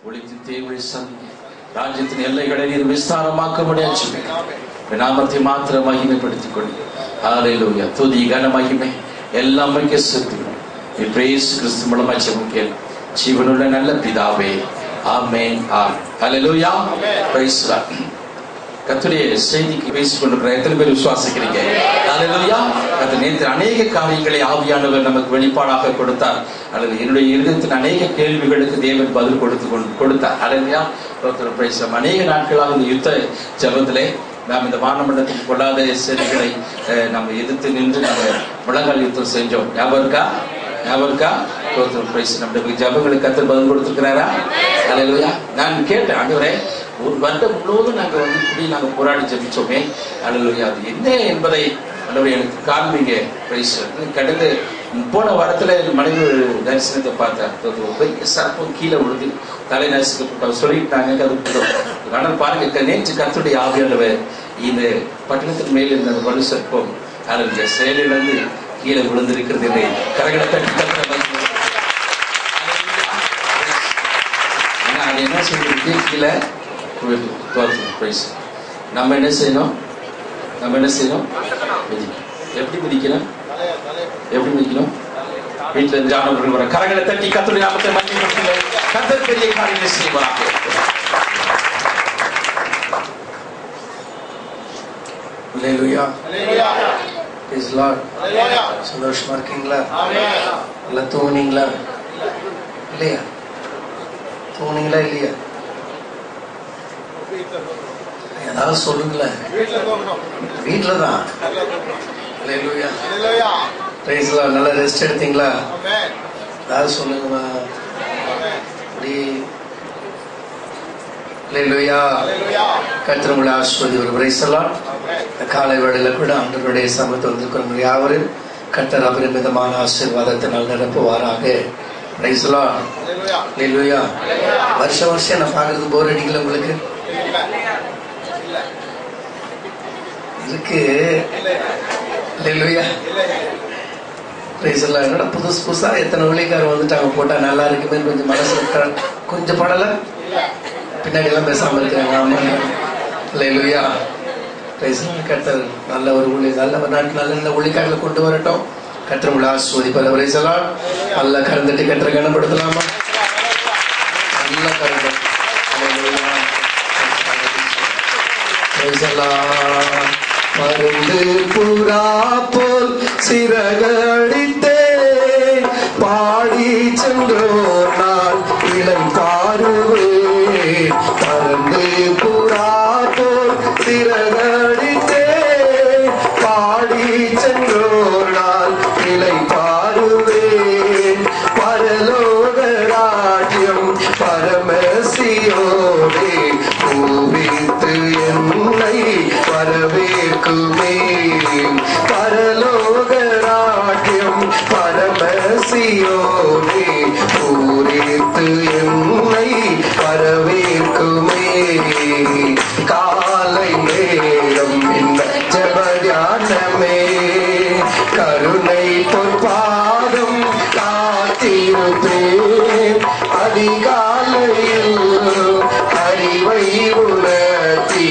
ஒளித்து தேவை சந்தி ராஜ்யத்தின் எல்லைகளை நீர் விஸ்தாரமாக்க முடியாது. நாமத்தை மாத்திரம் மகிமைப்படுத்திக் கொண்டு ஹல்லேலூயா. துதி கன மகிமை எல்லாம் செலுத்துகிறோம். இயேசு கிறிஸ்து மூலமா ஜெபிக்கிறேன் ஜீவனுள்ள நல்ல பிதாவே, ஆமென். ஹல்லேலூயா. Praise the Lord. கர்த்தருடைய செய்திக்கு பேசிக் கொண்டிருக்கிற எத்தனை பேர் விசுவாசிக்கிறீங்க? ஹல்லேலூயா. கர்த்தர் நேற்று அநேக காரியங்களை ஆவியானவர் நமக்கு வெளிப்பாடாக கொடுத்தார். அல்லது என்னுடைய இருதயத்தின் அநேக கேள்விகளுக்கு தேவன் பதில் கொடுத்தார். ஹல்லேலூயா. Praise the Lord. அநேக நாட்களாக இந்த யுத்த ஜெபத்திலே நாம் இந்த வானமண்டலத்துக்கு கொள்ளாத செய்திகளை நம்ம எதிர்த்து நின்று நம்ம முழங்கால் யுத்தம் செஞ்சோம். ஞாபகம் இருக்கா? நம்முடைய ஜபங்களுக்கு கர்த்தர் பதில் கொடுத்திருக்கிறாரா? ஹல்லேலூயா. நான் கேட்டேன், ஆண்டவரே, ஒரு வருடம் முழுவதும் நாங்க போராடி ஜபிச்சோமே, ஹல்லேலூயா, அது என்ன என்பதை ஆண்டவரே எனக்கு காண்பீங்க. கடந்த போன வாரத்துல மனைவி தரிசனத்தை பார்த்தேன். பெரிய சர்ப்பம் கீழே விழுது தலை நசுக்கப்பட்ட சொல்லிட்டாங்க. ஆனால் பாருங்க, நேற்று கர்த்தருடைய ஆவியானவர் இந்த பட்டணத்தின் மேல் இருந்த அந்த வலு சர்ப்பம் அதனுடைய செயலிலிருந்து கீழே விழுந்திருக்கிறது இல்லை. கரங்களை தட்டி அது என்ன சொல்லிருக்கு? கீழே நம்ம என்ன செய்யணும்? எப்படி மிதிக்கணும்? வீட்டுல இருந்து ஆனவர்கள் வர கரங்களை தட்டி கர்த்தருடைய நாமத்தை மகிமைப்படுத்துங்கள். கர்த்தர் பெரிய காரியங்களை செய்வாராக. ஹல்லேலூயா. Praise the Lord. சந்தோஷமா இருக்கீங்களா? எல்லாம் தூங்குனீங்களா? இல்லையா? தூங்குனீங்களா இல்லையா? ஏதாவது சொல்லுங்களேன். வீட்டுல தான். ஹல்லேலூயா. Praise the Lord. நல்லா ரெஸ்ட் எடுத்தீங்களா? ஏதாவது சொல்லுங்கம்மா. ஹல்லேலூயா. கர்த்தர் உங்களை ஆசீர்வதிப்பார். Praise the Lord. காலை வேளையில கூட ஆண்டவருடைய சமூகத்தில் வந்திருக்கிற யாவரும் கர்த்தர் அபரிமிதமான ஆசீர்வாதத்தினால் நிரப்புவாராக. Praise the Lord. ஹல்லேலூயா. வருஷம் நான் பார்க்கறது போர் அடிக்கல உங்களுக்கு? இருக்கு. ஹல்லேலூயா. Praise the Lord. என்னோட புதுசா எத்தனை ஊழியக்காரர் வந்துட்டாங்க, போட்டா நல்லா இருக்குமே கொஞ்சம் மனசு கொஞ்சம் படல, பின்னாடி எல்லாம் பேசாம இருக்கிறாங்க. ஆமா. ஹல்லேலூயா. கர்த்தர் நல்ல ஒரு ஊழியர், நல்ல ஒரு நாட்டு நல்ல ஊழியக்காரர்களை கொண்டு வரட்டும். கர்த்தர் உங்களை ஆசீர்வதிப்பார். Praise the Lord. நல்லா கரந்தட்டி கர்த்தரை கனப்படுத்தலாமா? நல்லா கரந்தட்டி. Praise the Lord. பருந்து புறா போல் சிறகடித்தே பாடி சென்றோர் நான் இளை பாருவே. பருந்து புறா போல் சிறகடித்தே பாடி சென்றோர் நான் இளை பாருவே. பரலோக ராஜ்யம் பரமசியோனே பூவித்து என்னை வரவேற்குமே. பரலோக ராஜ்யம் பரமசியோனே பூரித்து என்னை வரவேற்குமே. காலை நேரம் இந்த ஜெப தியானமே கருணை பொற்பாதம் காத்திருப்பேன். அதிகாலையில் அறிவை உணர்த்தி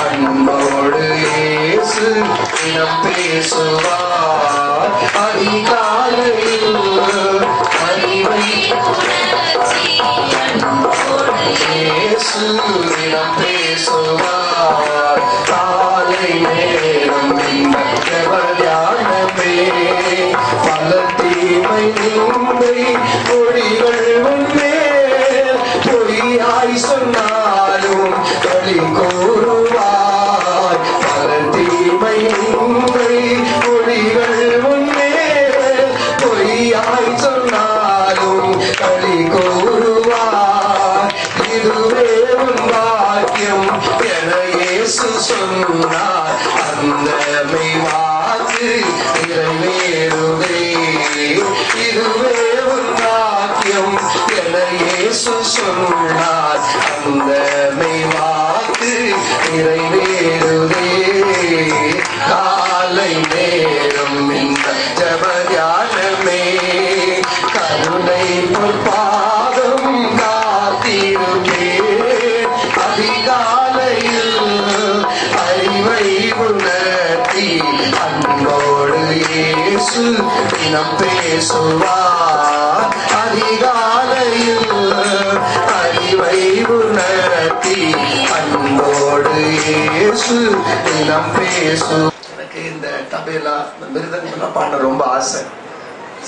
அன்போடு இயேசு தினம் பேசுவார். அதிகாலையில் அறிவை இயேசு தினம் பேசுவார். காலை நேரம் இந்த ஜெப தியானமே பல தீமை நீங்கை பொடிகள் உன்மேல் பொய்யாய் சொன்னாலும் களி கூறுவாய். பல தீமை நீங்கை பொடிகள் உன்மேல் பொய்யாய் சொன்னாலும் களி கூறுவாய். இதுவே உன் வாக்கியம் என இயேசு சொன்னார். அந்த மெய்வாக்கு நிறைவேறுவே. இதுவே உன் வாக்கியம் என இயேசு சொன்னார். அந்த மெய்வாக்கு நிறைவேறுவே. காலை நேரம் இந்த ஜெப தியானமே கருணை பொற்பாதம் காத்திருப்பேன். இயேசு தினம் பேசுவார். அதிகாலையில் அறிவை உணர்த்தி அன்போடு இயேசு தினம் பேசு. எனக்கு இந்த தபேலா இந்த மிருதங்கம்லாம் பாட ரொம்ப ஆசை.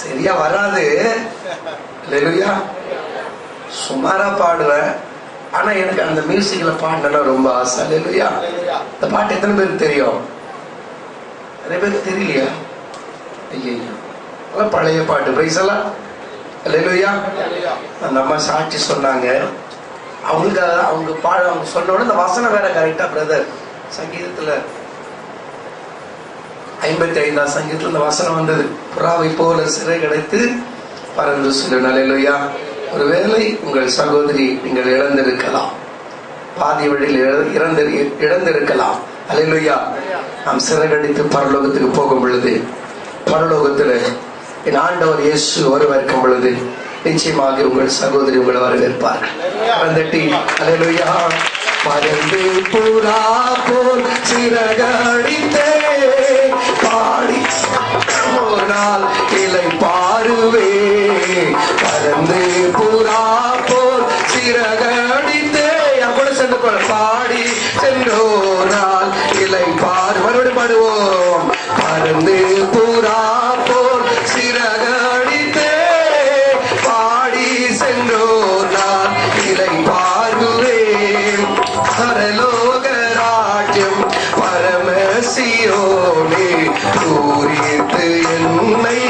சரியா வராது, அல்லேலூயா. சுமாரா பாடுவேன், ஆனா எனக்கு அந்த மியூசிக்ல பாடணும்னா ரொம்ப ஆசை. அல்லேலூயா. இந்த பாட்டு எத்தனை பேருக்கு தெரியும்? நிறைய பேருக்கு தெரியலையா? ஐயா, பழைய பாட்டு. பிரைஸ் எல்லாம் அல்லேலூயா. அந்த அம்மா சாட்சி சொன்னாங்க. அவங்க அவங்க சொன்ன உடனே இந்த வசனம் வேற கரெக்டா பிரதர் சங்கீதத்துல 55ஆம் சங்கீதத்துல இந்த வசனம் வந்தது. புறாவை போல சிறை கிடைத்து பறந்து செல்லும். அல்லேலூயா. ஒருவேளை உங்கள் சகோதரி நீங்கள் இழந்திருக்கலாம், பாதி வழியில் இழந்திருக்கலாம். அல்லேலூயா. நாம் சிறகடித்து பரலோகத்துக்கு போகும் பொழுது, பரலோகத்துல என் ஆண்டவர் இயேசு வரவேற்கும் பொழுது நிச்சயமாக உங்கள் சகோதரி உங்களை வரவேற்பார். அல்லேலூயா. பறந்து புறா போல் சிறகடித்தே பாடி ஒரு நாள் இலை பாருவே. பறந்து புறா போல் சிறகடித்தே அப்படி சென்று பாடி சென்றோரால் இலை பாரு. மறுபடியும் பாடுவோம். பறந்து புறா போல் சிறகடித்தே பாடி சென்றோரால் இலை பாருவே. பரலோக ராஜ்யம் பரமசியோனே பூரித்து என்னை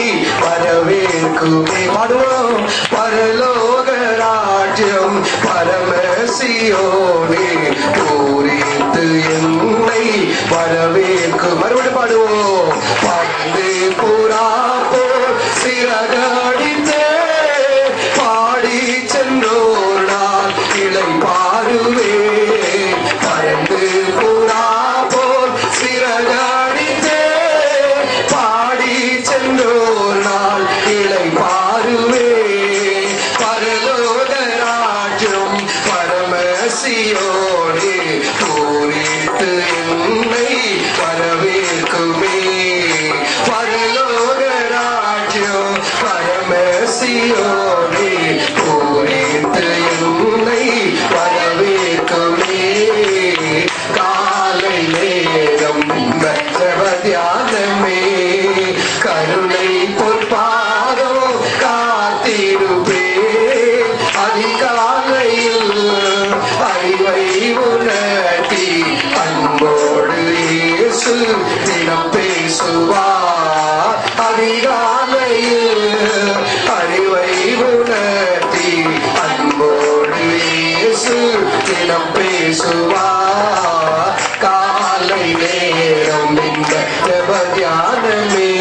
வரவேற்குமே. பாடுவோம். பரலோக ராஜ்யம் பரமசியோனே பூரித்து என்னை வரவேற்கும். மறுபடியும் பாடுவோம். பறந்து புறா போல் சிறகடித்தே பாடி சென்றோரால் இலை பாருவே. பறந்து புறா போல் சிறகடித்தே பாடி சென்றோரால் இலை பாருவே. பரலோக ராஜ்யம் பரமசியோனே பூரித்து என்னை வரவேற்குமே. பரலோக ராஜ்யம் பரமசியோனே பூரித்து என்னை வரவேற்குமே. காலை நேரம் தியானமே கருணை பொற்பாதோ காத்திருப்பே. அதிகாலையில் அறிவை உணர்த்தி அன்போடு இயேசு தினம் பேசுவார். அதிகாலையில் அறிவை உணர்த்தி அன்போடு இயேசு தினம் பேசுவார். காலை நேரம் இந்த ஜெப தியானமே.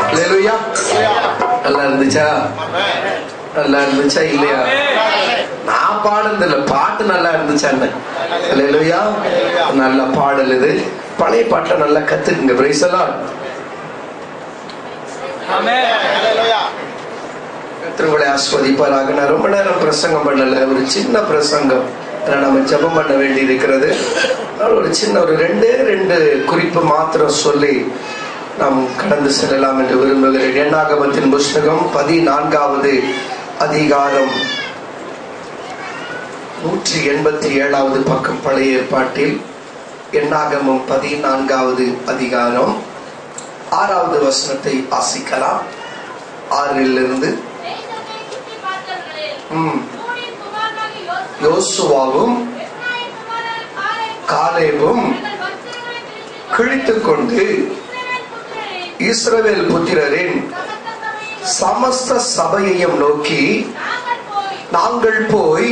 அல்லேலூயா. நல்லா இருந்துச்சா? நல்லா இருந்துச்சா இல்லையா? நான் பாடுறதில்ல, பாட்டு நல்லா இருந்துச்சான்னு. அல்லேலூயா. நல்ல பாடல் இது. பழைய பாட்டை நல்லா கத்துக்குங்க. பிரைஸ் எல்லாம். கர்த்தரை ஆஸ்வதிப்பாராக. நான் ரொம்ப நேரம் பிரசங்கம் பண்ணல, ஒரு சின்ன பிரசங்கம். நம்ம ஜெபம் பண்ண வேண்டி இருக்கிறது. ஒரு சின்ன ஒரு ரெண்டு குறிப்பு மாத்திரம் சொல்லி நாம் கடந்து செல்லலாம் என்று விரும்புகிறேன். எண்ணாகமத்தின் புஸ்தகம் 14வது அதிகாரம் 187வது பக்கம் பழைய ஏற்பாட்டில். எண்ணாகமம் 14வது அதிகாரம் 6வது வசனத்தை வாசிக்கலாம். 6லிருந்து. யோசுவாவும் காலேபும் கிழித்துக் கொண்டு இஸ்ரவேல் புத்திரரின் சமஸ்த சபையையும் நோக்கி, நாங்கள் போய்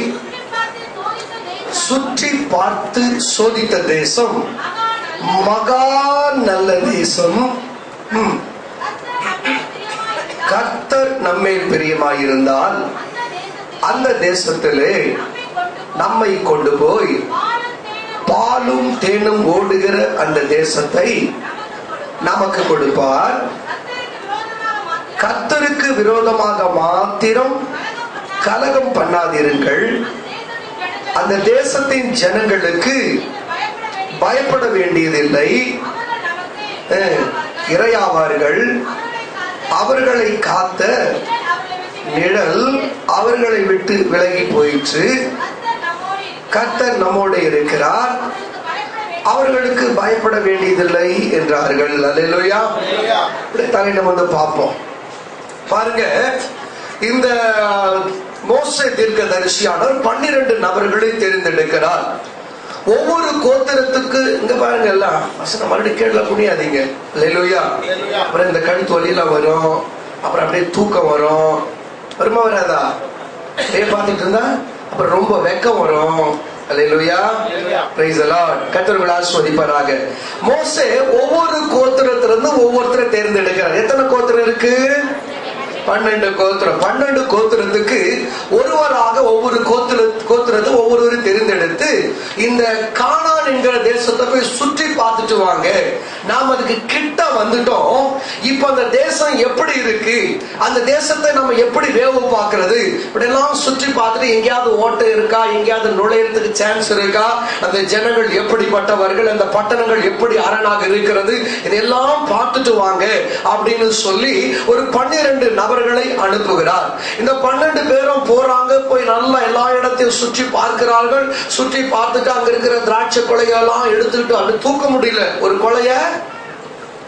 சுற்றி பார்த்து சோதித்த தேசம் மகா நல்ல தேசம். கர்த்தர் நம்மேல் பிரியமாயிருந்தால் அந்த தேசத்திலே நம்மை கொண்டு போய் பாலும் தேனும் ஓடுகிற அந்த தேசத்தை நமக்கு கொடுப்பார். கர்த்தருக்கு விரோதமாக மாத்திரம் கலகம் பண்ணாதிருங்கள். அந்த தேசத்தின் ஜனங்களுக்கு பயப்பட வேண்டியதில்லை. இரையாவார்கள். அவர்களை காத்த நிழல் அவர்களை விட்டு விலகி போயிற்று. கர்த்தர் நம்மோடு இருக்கிறார், அவர்களுக்கு பயப்பட வேண்டியதில்லை என்றார்கள். அல்லேலூயா. தலையிடம் வந்து பார்ப்போம். பாருங்க, இந்த மோசே தீர்க்கதரிசியானவர் 12 நபர்களை தேர்ந்தெடுக்கிறார். ஒவ்வொரு கோத்திரத்துக்கு இங்க பாருங்க, எல்லாம் வசனம் மறுபடியும் கேட்கல முடியாதீங்க. அல்லேலூயா. அப்புறம் இந்த கழுத்து வலியெல்லாம் வரும், அப்புறம் அப்படியே தூக்கம் வரும், வருமா வராதா? அப்படியே பார்த்துட்டு இருந்தா அப்புறம் ரொம்ப வெக்கம் வரும். அல்லேலூயா. Praise the Lord. கர்த்தர் ஆசீர்வதிப்பாராக. மோசே ஒவ்வொரு கோத்திரத்திலிருந்து ஒவ்வொருத்தரை தேர்ந்தெடுக்கிறார். எத்தனை கோத்திரம் இருக்கு? 12 கோத்திரம். 12 கோத்திரத்துக்கு ஒருவராக ஒவ்வொரு கோத்திரத்தை ஒவ்வொரு தெரிந்தெடுத்து இந்த கானான் என்கிற தேசத்தை போய் சுற்றி பார்த்துட்டு வாங்க, நாம் அதுக்கு கிட்ட வந்துட்டோம், இப்ப அந்த தேசம் எப்படி இருக்கு, அந்த தேசத்தை நம்ம எப்படி வேவு பார்க்கிறது, இப்படி எல்லாம் சுற்றி பார்த்துட்டு எங்கேயாவது ஓட்டை இருக்கா, எங்கேயாவது நுழையறதுக்கு சான்ஸ் இருக்கா, அந்த ஜனங்கள் எப்படிப்பட்டவர்கள், அந்த பட்டணங்கள் எப்படி அரணாக இருக்கிறது, இதெல்லாம் பார்த்துட்டு வாங்க அப்படின்னு சொல்லி ஒரு 12 நபர்களை அனுப்புகிறார். இந்த 12 பேரும் போறாங்க, போய் நல்லா எல்லா இடத்தையும் சுற்றி பார்க்கிறார்கள். சுற்றி பார்த்துட்டு அங்க இருக்கிற திராட்சை கொலையெல்லாம் எடுத்துக்கிட்டு அப்படி தூக்க முடியல, ஒரு கொலைய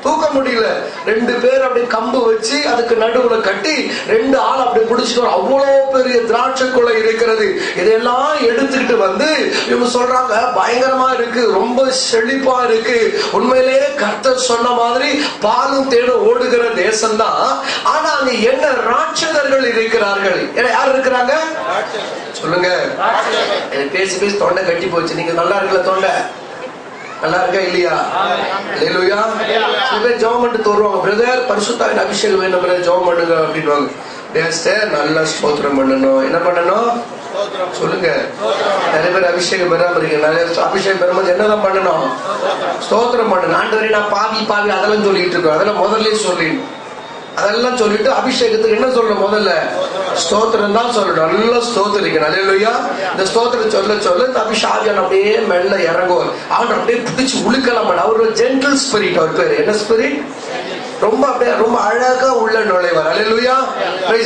தூக்க முடியல. 2 பேர் அப்படி கம்பு வச்சு அதுக்கு நடுவுல கட்டி 2 ஆள் அப்படி பிடிச்சிட்டு, அவ்வளவு பெரிய திராட்சை கொலை இருக்கிறது. இதெல்லாம் எடுத்துக்கிட்டு வந்து இவங்க சொல்றாங்க, பயங்கரமா இருக்கு, ரொம்ப செழிப்பா இருக்கு, உண்மையிலேயே கர்த்தர் சொன்ன மாதிரி பாலும் தேடும் ஓடுகிற தேசம் தான். ஆனா அங்க என்ன ராட்சதர்கள் இருக்கிறார்கள். யார் இருக்கிறாங்க சொல்லுங்க. பேசி பேசி தொண்டை கட்டி போச்சு. நீங்க நல்லா இருக்கல, தொண்டை நல்லா இருக்கா இல்லையா? அல்லேலூயா. சில பேர் ஜெபம் பண்ணிட்டு வருவாங்க, பிரதர் பரிசுத்தாவின் அபிஷேகம் வேணும், ஜெபம் பண்ணுங்க அப்படின்வாங்க. நல்லா ஸ்தோத்திரம் பண்ணணும். என்ன பண்ணணும் சொல்லுங்க. நிறைய பேர் அபிஷேகம் பெறாம இருக்கீங்க. நிறைய அபிஷேகம் பெறும்போது என்னதான் பண்ணணும்? ஸ்தோத்திரம் பண்ணணும். ஆண்டவரே நான் பாவி பாவி அதெல்லாம் சொல்லிட்டு இருக்கோம். அதெல்லாம் முதல்ல சொல்லிடணும். அதெல்லாம் சொல்லிட்டு அபிஷேகத்துக்கு என்ன சொல்லணும்? முதல்ல ஸ்தோத்திரம் தான் சொல்லணும். நல்லா ஸ்தோத்திரிக்கணும். அல்லேலூயா. இந்த ஸ்தோத்திரம் சொல்ல சொல்ல இந்த அபிஷேகம் அப்படியே மெல்ல இறங்குவார். அவர் அப்படியே பிடிச்சு உழுக்கலாம். அவர் ஒரு ஜென்டில் ஸ்பிரிட். அவர் பேரு என்ன ஸ்பிரிட்? ரொம்ப அப்படியே ரொம்ப அழகா உள்ள நுழைவார். அல்லேலூயா.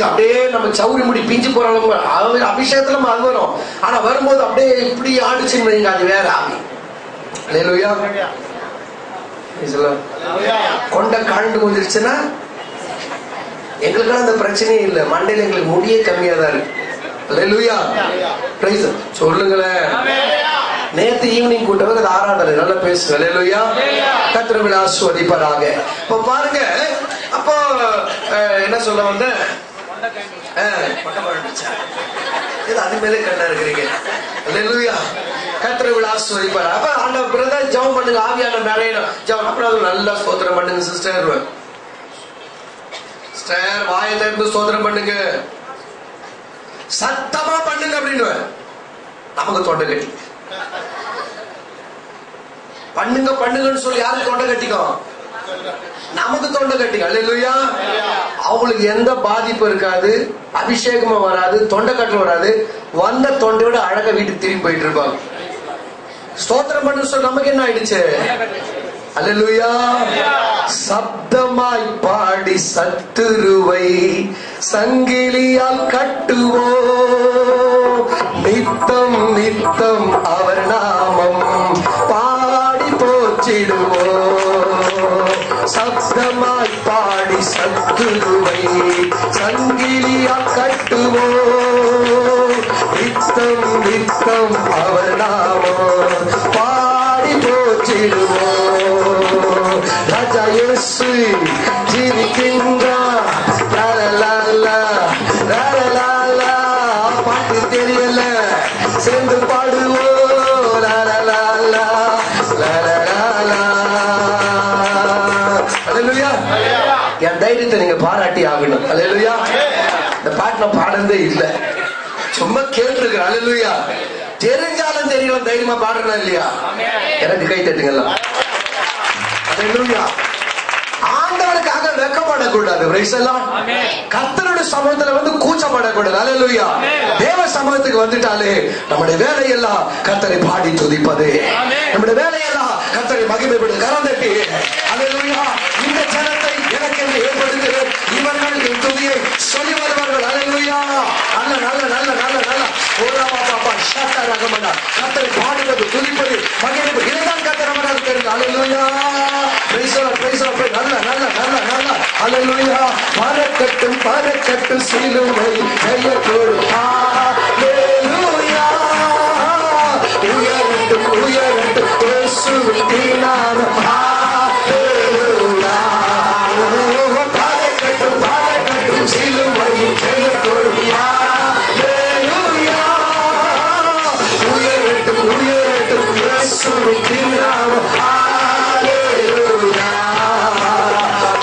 அப்படியே நம்ம சௌரி முடி பிஞ்சு போறாங்க அபிஷேகத்துல அது வரும். ஆனா வரும்போது அப்படியே இப்படி ஆடிச்சுன்னு அது வேற ஆகி. அல்லேலூயா. கொண்ட காண்டு வந்துருச்சுன்னா எங்களுக்கெல்லாம் அந்த பிரச்சனையே இல்லை. மண்டையில எங்களுக்கு முடியே கம்மியா தான் இருக்கு. அல்லேலூயா. பிரைஸ் சொல்லுங்களேன். நேத்து ஈவினிங் கூட்டம் அது ஆராதனை நல்லா பேசு. அல்லேலூயா. கர்த்தர் ஆசீர்வதிப்பாராக. இப்ப பாருங்க, அப்போ என்ன சொல்ல வந்த அது மேலே கண்ணா இருக்கிறீங்க. அல்லேலூயா. கர்த்தர் ஆசீர்வதிப்பாரா. அப்ப அந்த பிரதர் ஜெபம் பண்ணுங்க, ஆவியான மேலே ஜெபம். அப்புறம் நல்லா ஸ்தோத்திரம் பண்ணுங்க சிஸ்டர். வாயில இருந்து ஸ்தோத்திரம் பண்ணுங்க, சத்தமா பண்ணுங்க அப்படின்னு நமக்கு தொண்டை கட்டி பண்ணுங்க பண்ணுங்கன்னு சொல்லி யாருக்கு தொண்டை கட்டிக்கும்? நமக்கு தொண்டை கட்டிக்கும். அல்லேலூயா. அவங்களுக்கு எந்த பாதிப்பு இருக்காது, அபிஷேகமும் வராது, தொண்டை கட்டல் வராது. வந்த தொண்டையோட அழகா வீட்டுக்கு திரும்பி போயிட்டு இருப்பாங்க. ஸ்தோத்திரம் பண்ணு சொல்லி நமக்கு என்ன ஆயிடுச்சு? அல்லேலூயா. சப்தமாய் பாடி சத்துருவை சங்கிலியால் கட்டுவோம், நித்தம் நித்தம் அவர் நாமம் பாடி போற்றிடுவோம். சப்தமாய் பாடி சத்துருவை சங்கிலியால் கட்டுவோம், நித்தம் நித்தம் அவர் நாமம் பாடி போற்றிடுவோம். ராஜா இயேசு ஜீவிக்கின்றார். பாட்டு தெரியல, சேர்ந்து பாடுவோம். என் தைரியத்தை நீங்க பாராட்டி ஆகணும். அல்லேலூயா. இந்த பாட்டு நான் பாடுறதே இல்லை, சும்மா கேட்டிருக்கேன். அல்லேலூயா. தெரிஞ்சாலும் தெரியல, தைரியமா பாடுறா இல்லையா? எனக்கு கை தட்டுங்களா. ஆண்டவருக்காக வெக்கப்படக்கூடாது. கர்த்தருடைய சமூகத்துல வந்து கூச்சப்படக்கூடாது. அல்லேலூயா. தேவ சமூகத்துக்கு வந்துட்டாலே நம்முடைய வேலையெல்லாம் கர்த்தரை பாடி துதிப்பது, நம்முடைய வேலையெல்லாம் கர்த்தரை மகிமைப்படுது. கரம் தட்டி அல்லேலூயா. இந்த என்று ஏற்படுகிறது. இவர்கள் என் துதியை சொல்லி வருவார்கள். அல்லேலூயா. நல்ல நல்ல நல்ல நல்ல நல்ல ஓராமா ஷாட்டா ரகமனா கர்த்தரை பாடுவது துதிப்பது மகிழ்வு இதுதான் கர்த்தரமாக இருக்கிறது. Alleluia. Praise the Lord praise the Lord. நல்ல நல்ல நல்ல நல்ல அல்லேலூயா. பறக்கட்டும் பறக்கட்டும் சிலுவை ஜெயத்தோடு அல்லேலூயா. உயரட்டும் உயரட்டும் இயேசுவின் நாமம் அல்லேலூயா. பறக்கட்டும் பறக்கட்டும் சிலுவை ஜெயத்தோடு அல்லேலூயா. உயரட்டும் உயரட்டும் இயேசுவின் நாமம் அல்லேலூயா.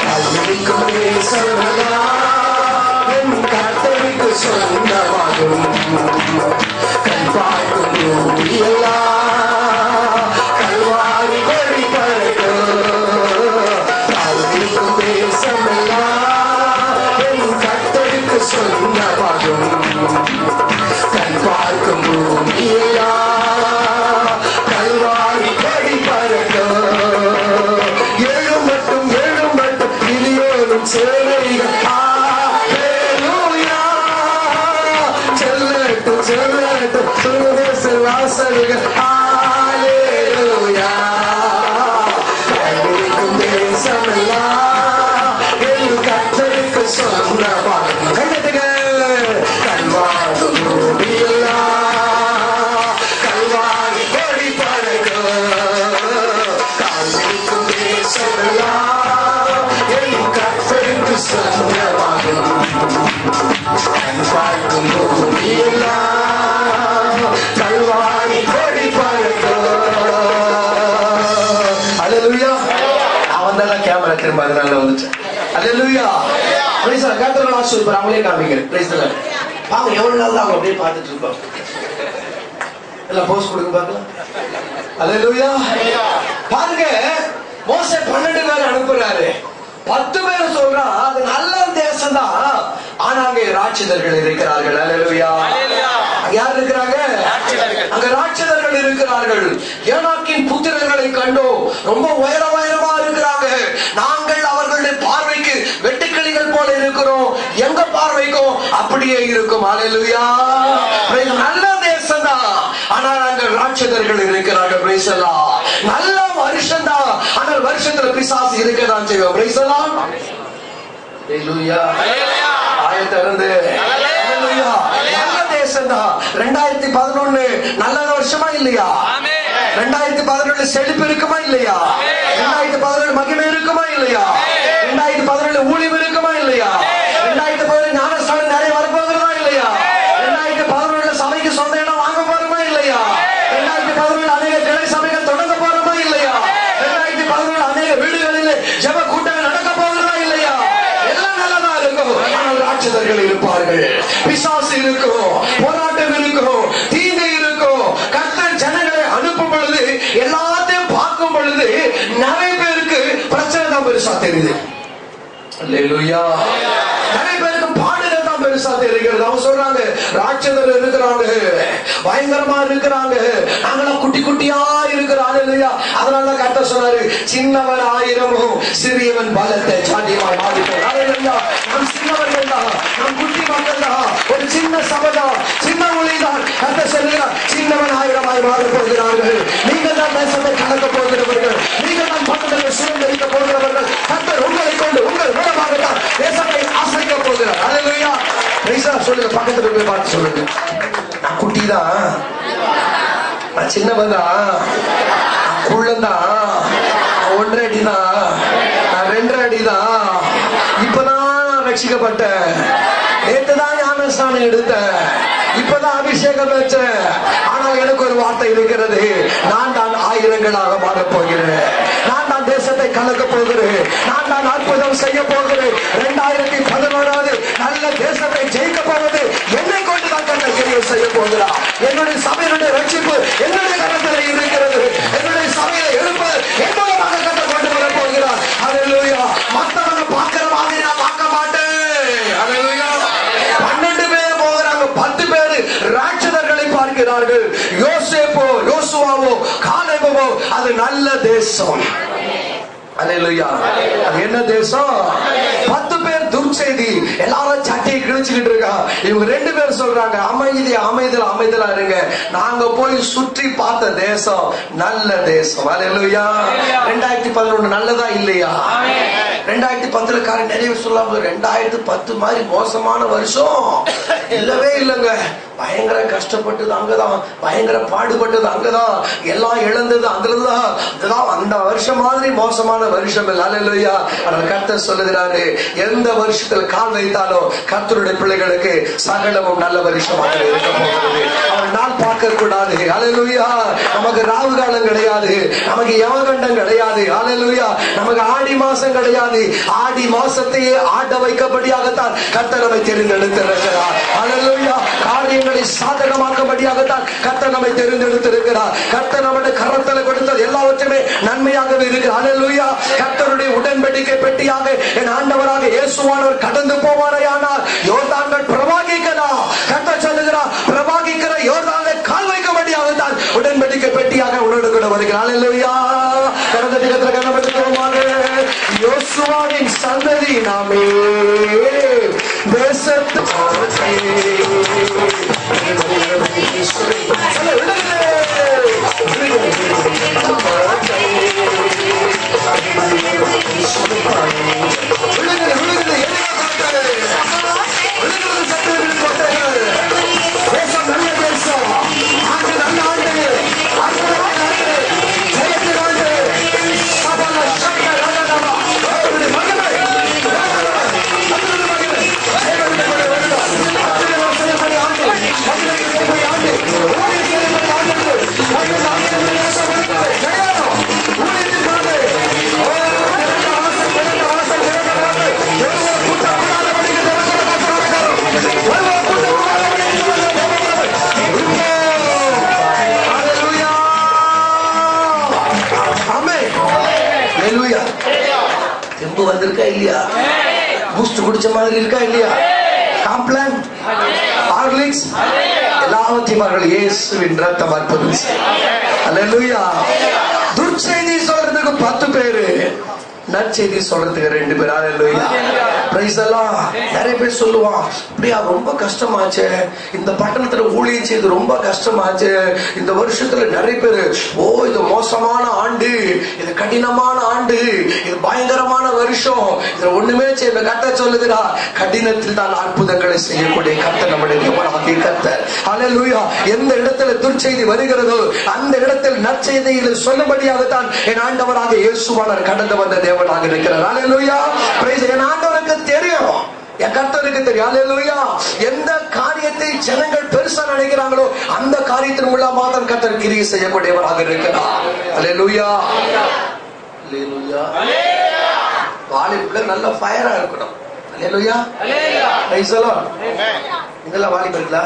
கல்விக்கும் தேசமெல்லாம் என் கர்த்தருக்கு சொந்தமாகும். கண் பார்க்கும் பூமியெல்லாம் கல்வாரி வழி பறக்கும். கல்விக்கும் தேசமெல்லாம் என் கர்த்தருக்கு சொந்தமாகும். கண் பார்க்கும் பூமியெல்லாம் கல்வாரி வழி பறக்கும். எழும் மட்டும் இனியோரும் சேவைகள் அல்லேலூயா. செல்லட்டும் செல்லட்டும் சுதேச வாசல்கள் அல்லேலூயா. கல்விக்கும் தேசமெல்லாம் என் கர்த்தருக்கு சொந்தமாகும். கைதட்டுங்கள். கல்வாரும் பூமியெல்லாம் கல்வாரி கொடி பறக்கும். கல்விக்கும் தேசமெல்லாம் என் கர்த்தருக்கு சொந்தமாகும். கண் பார்க்கும் பூமியெல்லாம் கல்வாரி கொடி பறக்கும். அல்லேலூயா. அவன் தான் கேமரா திரும்ப அதனால வந்துச்சு. அல்லேலூயா. Praise the Lord. கர்த்தர் ஆசீர்வதிப்பார். அவங்களே காமிக்கிறேன். Praise the Lord. பாருங்க எவ்வளவு நாள் தான் அவங்க அப்படியே பார்த்துட்டு இருப்பாங்க. எல்லாம் போஸ்ட் கொடுங்க பார்க்கலாம். அல்லேலூயா. பாருங்க மோசே 12 பேர் அனுப்புறாரு. 10 பேர் சொல்றா அது நல்ல தேசம் தான். ஆனா அங்க ராட்சதர்கள் இருக்கிறார்கள். அல்லேலூயா. யார் இருக்கிறாங்க? அங்க ராட்சதர்கள் இருக்கிறார்கள். ஏனாக்கின் புத்திரர்களை கண்டோம். ரொம்ப உயர உயரமா இருக்கிறாங்க. நாங்கள் அவர்களுடைய பார்வைக்கு வெட்டுக்கிளிகள் போல இருக்கிறோம். எங்க பார்வைக்கும் அப்படியே இருக்கும். அல்லேலூயா. நல்ல தேசம் தான். ஆனால் அங்க ராட்சதர்கள் இருக்கிறார்கள். Praise the Lord. நல்ல வருஷம் தான். ஆனால் வருஷத்துல பிசாசு இருக்கதான் செய்வோம். Praise the Lord. அல்லேலூயா. ஆயத்திறந்து அல்லேலூயா. நல்ல தேசம் தான். 2011 நல்ல வருஷமா இல்லையா? 2011 செழிப்பு இருக்குமா இல்லையா? 2011 மகிமை இருக்குமா இல்லையா? 2011 ஊழியம் இருக்குமா இல்லையா? 2011 ஞானஸ்தானம் நிறைய வரப்போகிறதா இல்லையா? 2011 சபைக்கு சொந்த இடம் வாங்க போறோமா இல்லையா? 2011 அநேக கிளை சபைகள் தொடங்க போறோமா இல்லையா? 2011 அநேக வீடுகளில் ஜெப கூட்டங்கள் நடக்க போகிறதா இல்லையா? எல்லாம் நல்லதா இருக்கும். ஆனால் ராட்சதர்கள் இருப்பார்கள். பிசாசு இருக்கும். போராட்டம் இருக்கும். தீங்கு இருக்கும். கர்த்தர் ஜனங்களை அனுப்பும் பொழுது எல்லாத்தையும் பார்க்கும் பொழுது நிறைய பேருக்கு பிரச்சனை தான் பெருசா தெரியுது. அல்லேலூயா. நிறைய பேருக்கு பாடுகள் தான் பெருசா தெரிகிறது. அவங்க சொல்றாங்க ராட்சதர் இருக்கிறாங்க, பயங்கரமா இருக்கிறாங்க, நாங்களாம் குட்டி குட்டியா இருக்கிறோம். அல்லேலூயா. அதனாலதான் கர்த்தர் சொன்னாரு சின்னவன் ஆயிரமும் சிறியவன் பலத்தை சாட்டியமாய் மாறிப்போம். அல்லேலூயா. நாம் சின்னவர்கள் தான். நாம் குட்டி மக்கள் தான். ஒரு சின்ன சபை தான். சின்ன ஒளி தான். கர்த்தர் சொல்லுகிறார் சின்னவன் ஆயிரமாய் மாறப் போகிறார்கள். நீங்கள் தான் தேசத்தை கலக்க போகிறவர்கள். நீங்கள் தான் பக்கத்தில் சுதந்திரிக்க போகிறவர்கள். கர்த்தர் உங்களை கொண்டு உங்கள் மூலமாகத்தான் தேசத்தை ஆசைக்க போகிறார். அல்லேலூயா. சொல்லுங்க. பக்கத்துல போய் பார்த்து சொல்லுங்க. நான் குட்டி தான். நான் சின்னவன் தான். நான் குள்ளன் தான். 1.5 அடி தான். நான் 2.5 அடி தான். இப்பதான் ரட்சிக்கப்பட்டேன். நேற்றுதான் ஞானஸ்நானம் எடுத்தேன். இப்பதான் அபிஷேகம் வச்சேன். ஆனால் எனக்கு ஒரு வார்த்தை இருக்கிறது. நான் தான் ஆயிரங்களாக மாறப் போகிறேன். நான் தான் தேசத்தை கலக்க போகிறேன். நான் தான் அற்புதம் செய்ய போகிறேன். 2011 நல்ல தேசத்தை ஜெயிக்க போவது என்னை கொண்டுதான் கர்த்தர் செய்ய போகிறார். என்னுடைய சபையினுடைய ரட்சிப்பு என்னுடைய கரத்தில் இருக்கிறது. என்னுடைய சபையை எழுப்ப என்னுடைய கர்த்தர் கொண்டு வர போகிறார். அல்லேலூயா. மற்றவங்க பார்க்கிற மாதிரி நான் பார்க்க மாட்டேன். அல்லேலூயா. 12 பேர் போகிறாங்க. 10 பேர் ராட்சதர்களை பார்க்கிறார்கள். யோசேப்போ யோசுவாவோ காலேபோ அது நல்ல தேசம். அல்லேலூயா. அது என்ன தேசம்? 10 பேர் துர்ச்செய்தி, எல்லாரும் சட்டையை கிழிச்சுக்கிட்டு இருக்கா. இவங்க 2 பேர் சொல்றாங்க அமைதலா இருங்க. நாங்க போய் சுற்றி பார்த்த தேசம் நல்ல தேசம். அல்லேலூயா. 2011 நல்லதா இல்லையா? 2010 காரன் நிறைய சொல்லாம 2010 மாதிரி மோசமான வருஷம் இல்லவே இல்லைங்க. பயங்கர கஷ்டப்பட்டது அங்கதான், பயங்கர பாடுபட்டது அங்கதான், எல்லாம் இழந்தது அங்கதான். அந்த வருஷம் மாதிரி மோசமான வருஷம் இல்லை. அல்லேலூயா. கர்த்தர் சொல்லுகிறாரு, எந்த வருஷத்துல கால் வைத்தாலும் கர்த்தருடைய பிள்ளைகளுக்கு சகலமும் நல்ல வருஷமாக இருக்க போகிறது. அவன் நாள் பார்க்க கூடாது. அல்லேலூயா. நமக்கு ராவு காலம் கிடையாது, நமக்கு யமகண்டம் கிடையாது. அல்லேலூயா. நமக்கு ஆடி மாசம் கிடையாது. ஆடி மாசத்தையே ஆட வைக்கப்படியாகத்தான் கர்த்தர் நம்மை தெரிந்தெடுத்திருக்கிறார். அல்லேலூயா. காரியங்களை சாதகமாக்கப்படியாகத்தான் கர்த்தர் நம்மை தெரிந்தெடுத்திருக்கிறார். கர்த்தர் நம்முடைய கரத்தில் கொடுத்தது எல்லாவற்றுமே நன்மையாகவே இருக்கு. அல்லேலூயா. கர்த்தருடைய உடன்படிக்கை பெட்டியாக என் ஆண்டவராக இயேசுவானவர் கடந்து போவாரையானால் யோர்தான்கள் பிரவாகிக்கலாம். கர்த்தர் சொல்லுகிறார், பிரவாகிக்கிற யோர்தானை கால் வைக்கும்படியாகத்தான் உடன்படிக்கை பெட்டியாக உன்னோடு கூட வருகிறார். அல்லேலூயா. கடந்த தினத்தில் கண்ணப்படுத்துவோமாக யோசுவாவின் சந்ததி நாமே தேசத்து தெம்பு வந்திருக்கா இல்லையா? பூஸ்ட் குடிச்ச மாதிரி இருக்கா இல்லையா? காம்ப்ளான், ஹார்லிக்ஸ் எல்லாவற்றையும் அவர்கள் இயேசுவின் ரத்தம் அற்புதம். அல்லேலூயா. துர்ச்செய்தி சொல்றதுக்கு 10 பேரு, நற்செய்தி சொல்றதுக்கு 2 பேர். அல்லேலூயா. பிரைஸ் எல்லாம். நிறைய பேர் சொல்லுவான், அப்படியா ரொம்ப கஷ்டமாச்சு, இந்த பட்டணத்துல ஊழியம் செய்து ரொம்ப கஷ்டமாச்சு, இந்த வருஷத்துல நிறைய பேரு இது மோசமான ஆண்டு, இது கடினமான ஆண்டு, இது பயங்கரமான வருஷம், இதுல ஒண்ணுமே செய்ய. கர்த்தர் சொல்லுகிறா, கடினத்தில் தான் அற்புதங்களை செய்யக்கூடிய கர்த்தர் நம்முடைய தேவனாகிய கர்த்தர். அல்லேலூயா. எந்த இடத்துல துர்ச்செய்தி வருகிறதோ அந்த இடத்தில் நற்செய்தியில் சொல்லும்படியாகத்தான் என் ஆண்டவராக இயேசுவானவர் கடந்து வந்த தேவனாக இருக்கிறார். அல்லேலூயா. பிரைஸ். என் ஆண்டவருக்கு தெரியும், என் கர்த்தருக்கு தெரியும். அல்லேலூயா. எந்த காரியத்தை ஜனங்கள் பெருசா நினைக்கிறாங்களோ அந்த காரியத்தின் மூலமா தான் கர்த்தர் கிரியை செய்யக்கூடியவராக இருக்கிறார். அல்லேலூயா. அல்லேலூயா. வாலிபுல நல்ல ஃபயரா இருக்கணும். அல்லேலூயா. Praise the Lord. நீங்களா வாலிபர்களா?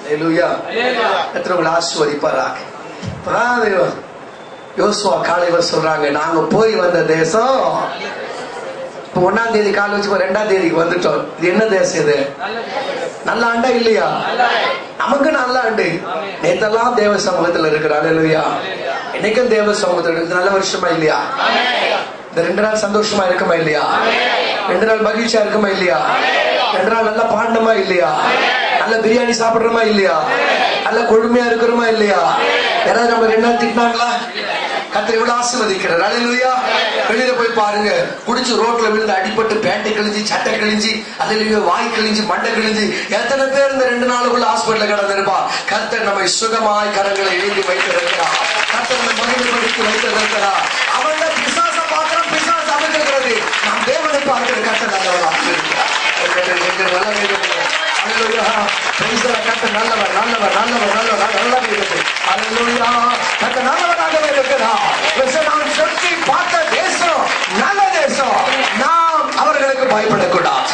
அல்லேலூயா. கர்த்தர் உங்களை ஆசீர்வதிப்பாராக. பிராதேவா. யோசுவா காலைவர் சொல்றாங்க, நாங்க போய் வந்த தேசம் 1ஆம் தேதி காலை வச்சு 2ஆம் தேதிக்கு வந்துட்டோம். இது என்ன தேசம்? இது நல்ல ஆண்டா இல்லையா? நமக்கு நல்ல ஆண்டு. நேத்தெல்லாம் தேவ சமூகத்துல இருக்கிறார். அல்லேலூயா. இன்னைக்கும் தேவ சமூகத்துல இருக்கு. நல்ல வருஷமா இல்லையா? இந்த 2 நாள் சந்தோஷமா இருக்குமா இல்லையா? 2 நாள் மகிழ்ச்சியா இருக்குமா இல்லையா? 2 நாள் நல்லா பாண்டமா இல்லையா? நல்ல பிரியாணி சாப்பிடுறோமா இல்லையா? நல்ல கொழுமையா இருக்கிறோமா இல்லையா? யாராவது நம்ம 2 நாள் திட்டினாங்களா? கர்த்தர் இவ்வளவு ஆசீர்வதிக்கிறார். அல்லேலூயா. வெளியில போய் பாருங்க, குடிச்சு ரோட்ல விழுந்து அடிபட்டு பேண்டை கிழிஞ்சி, சட்டை கிழிஞ்சி, அல்லேலூயா, வாய் கிழிஞ்சி, மண்டை கிழிஞ்சி, எத்தனை பேர் இந்த 2 நாளுக்குள்ள ஹாஸ்பிட்டல்ல கிடந்திருப்பா. கர்த்தர் நம்மை சுகமாய் கரங்களை எழுதி வைத்திருக்கிறார். கர்த்தர் நம்மை மகிழ்ச்சிப்படுத்தி வைத்திருக்கிறார். அவன் பிசாச பார்க்கிறோம், பிசாசு அமைக்கிறது. நாம் தேவனை பார்க்கிற கர்த்தர் நல்லவராக இருக்கிறார். கர்த்தர் நல்லவர், நல்லவர், நல்லவர், நல்லவர், நல்லவர் இருக்கு. அல்லேலூயா. கர்த்தர் நல்லவராகவே இருக்கிறார். நாம் சுற்றி பார்த்த தேசம் நல்ல தேசம். நாம் அவர்களுக்கு பயப்படக்கூடாது.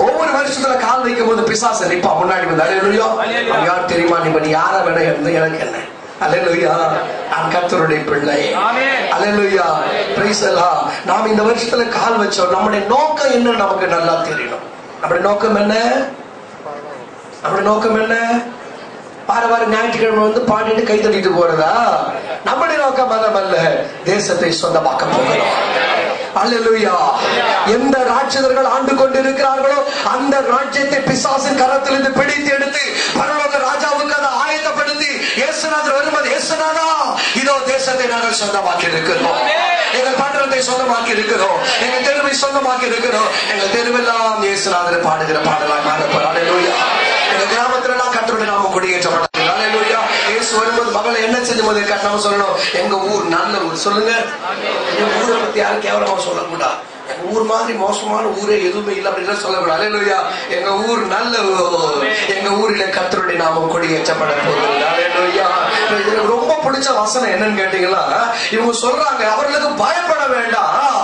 ஒவ்வொரு வருஷத்துல கால் வைக்கும் போது பிசாசு நிப்பா முன்னாடி வந்து. அல்லேலூயா. யார் தெரியுமா? நீ யார வேணா இருந்து எனக்கு என்ன? அல்லேலூயா. நான் கர்த்தருடைய பிள்ளை. அல்லேலூயா. பிரைஸ் எல்லாம். நாம் இந்த வருஷத்துல கால் வச்சோம். நம்முடைய நோக்கம் என்ன நமக்கு நல்லா தெரியணும். நம்முடைய நோக்கம் என்ன? நம்முடைய நோக்கம் என்ன? வார ஞாயிற்றுக்கிழமை வந்து பாடிட்டு கை தட்டிட்டு போறதா? நம்முடைய நோக்கம் மதம் அல்ல, தேசத்தை சொந்தமாக்க போகிறோம். அல்லேலூயா. எந்த ராட்சதர்கள் ஆண்டு கொண்டு இருக்கிறார்களோ அந்த ராஜ்யத்தை பிசாசின் கரத்திலிருந்து பிடித்து எடுத்து பரலோக ராஜாவுக்கு அதை ஆயத்தப்படுத்தி இயேசுநாதர் வரும்போது, இயேசுநாதா இதோ தேசத்தை நாங்கள் சொந்தமாக்கி இருக்கிறோம், எங்கள் பட்டணத்தை சொந்தமாக்கி இருக்கிறோம், எங்கள் தெருவை சொந்தமாக்கி இருக்கிறோம். எங்கள் தெருவெல்லாம் இயேசுநாதர் பாடுகிற பாடலாக மாறப்போம். அல்லேலூயா. எங்க கிராமத்துல எல்லாம் கர்த்தருடைய நாமம் கொடியேற்றப்பட்டது. அல்லேலூயா. இயேசு வரும்போது மகளை என்ன செஞ்சு போது நம்ம சொல்லணும், எங்க ஊர் நல்ல ஊர். சொல்லுங்க. எங்க ஊரை பத்தி யாரும் கேவலமா சொல்லக்கூடாது. எங்க ஊர் மாதிரி மோசமான ஊரே எதுவுமே இல்லை அப்படின்னு சொல்லக்கூடாது. அல்லேலூயா. எங்க ஊர் நல்ல ஊர். எங்க ஊரில கர்த்தருடைய நாமம் கொடியேற்றப்பட போகுது. அல்லேலூயா. இதுல ரொம்ப பிடிச்ச வசனம் என்னன்னு கேட்டீங்கன்னா, இவங்க சொல்றாங்க அவர்களுக்கு பயப்பட வேண்டாம்,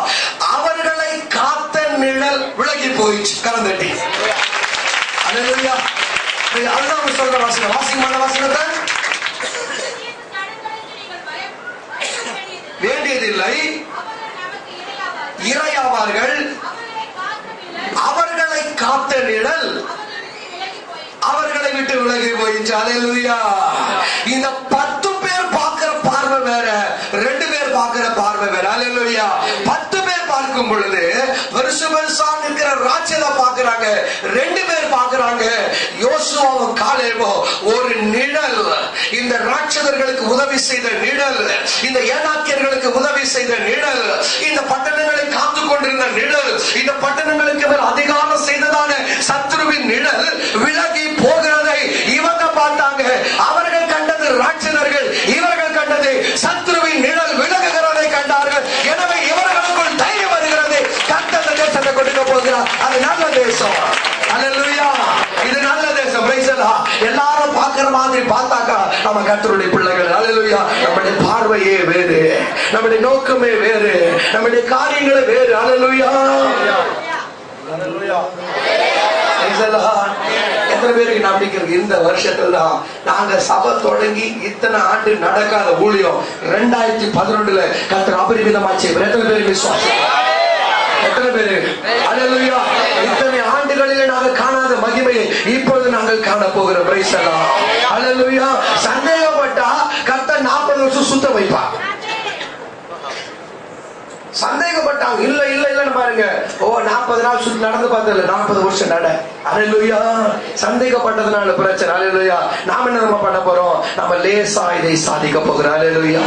அவர்களை காத்த நிழல் விலகி போயிடுச்சு. கலந்தட்டி. அல்லேலூயா. அதுதான் சொல்ற வாசனம். வாசிமான வாசனத்தை வேண்டியதில்லை, இறையாவார்கள், அவர்களை காத்த நிழல் அவர்களை விட்டு விலகி போயிடுச்சு. அல்லேலூயா. இந்த 10 பேர் பார்க்கிற பார்வை வேற, 2 பேர் பார்க்கிற பார்வை வேற. அல்லேலூயா. 10 பேர் பார்க்கும் பொழுது வருஷா இருக்கிற ராட்சதை பார்க்கிறாங்க, 2 பேர் பார்க்கிறாங்க, யோசுவாவும் காலேபும். ஒரு நிழல், இந்த ராட்சதர்களுக்கு உதவி செய்த நிழல், இந்த ஏனாக்கியர்களுக்கு உதவி செய்த நிழல், இந்த பட்டணங்களை காத்து கொண்டிருந்த நிழல், இந்த பட்டணங்களுக்கு மேல் அதிகாரம் செய்ததான சத்துருவின் நிழல் விலகி போகிறதை இவங்க பார்த்தாங்க. அவர்கள் கண்டது ராட்சதர்கள், இவர்கள் கண்டது சத்துருவின் நிழல் விலகுகிறதை கண்டார்கள். எனவே இவர்களுக்குள் தைரியம் வருகிறது, கர்த்தர் தேசத்தை கொடுக்க போகிறார். அது நல்ல தேசம். அல்லேலூயா. இது நல்ல தேசம். எல்லாரும் பார்க்கிற மாதிரி பார்த்தாக்கா நம்ம கர்த்தருடைய பிள்ளைகள். அல்லேலூயா. நம்முடைய பார்வையே வேறு, நம்முடைய நோக்கமே வேறு, நம்முடைய காரியங்களே வேறு. அல்லேலூயா. எத்தனை பேருக்கு நம்பிக்கை இருக்கு? இந்த வருஷத்துல தான் நாங்க சபை தொடங்கி இத்தனை ஆண்டு நடக்காத ஊழியம் 2011 கர்த்தர் அபரிமிதமா செய்வார். எத்தனை பேருக்கு விசுவாசம்? எத்தனை பேரு? அல்லேலூயா. இத்தனை ஆண்டுகளிலே நாங்கள் காணாத மகிமையை இப்பொழுது நாங்கள் காண போகிறோம். Price the Lord. அல்லேலூயா. சந்தேகப்பட்டா கர்த்தர் 40 வருஷம் சுத்த வைப்பார். சந்தேகப்பட்டாங்க, இல்ல இல்ல இல்லன்னு பாருங்க. 40 நாள் சுத்தி நடந்து பார்த்ததில்ல, 40 வருஷம் நட. அல்லேலூயா. சந்தேகப்பட்டதுனால பிரச்சனை. அல்லேலூயா. நாம என்ன பண்ண போறோம்? நம்ம லேசா இதை சாதிக்க போகிறோம். அல்லேலூயா.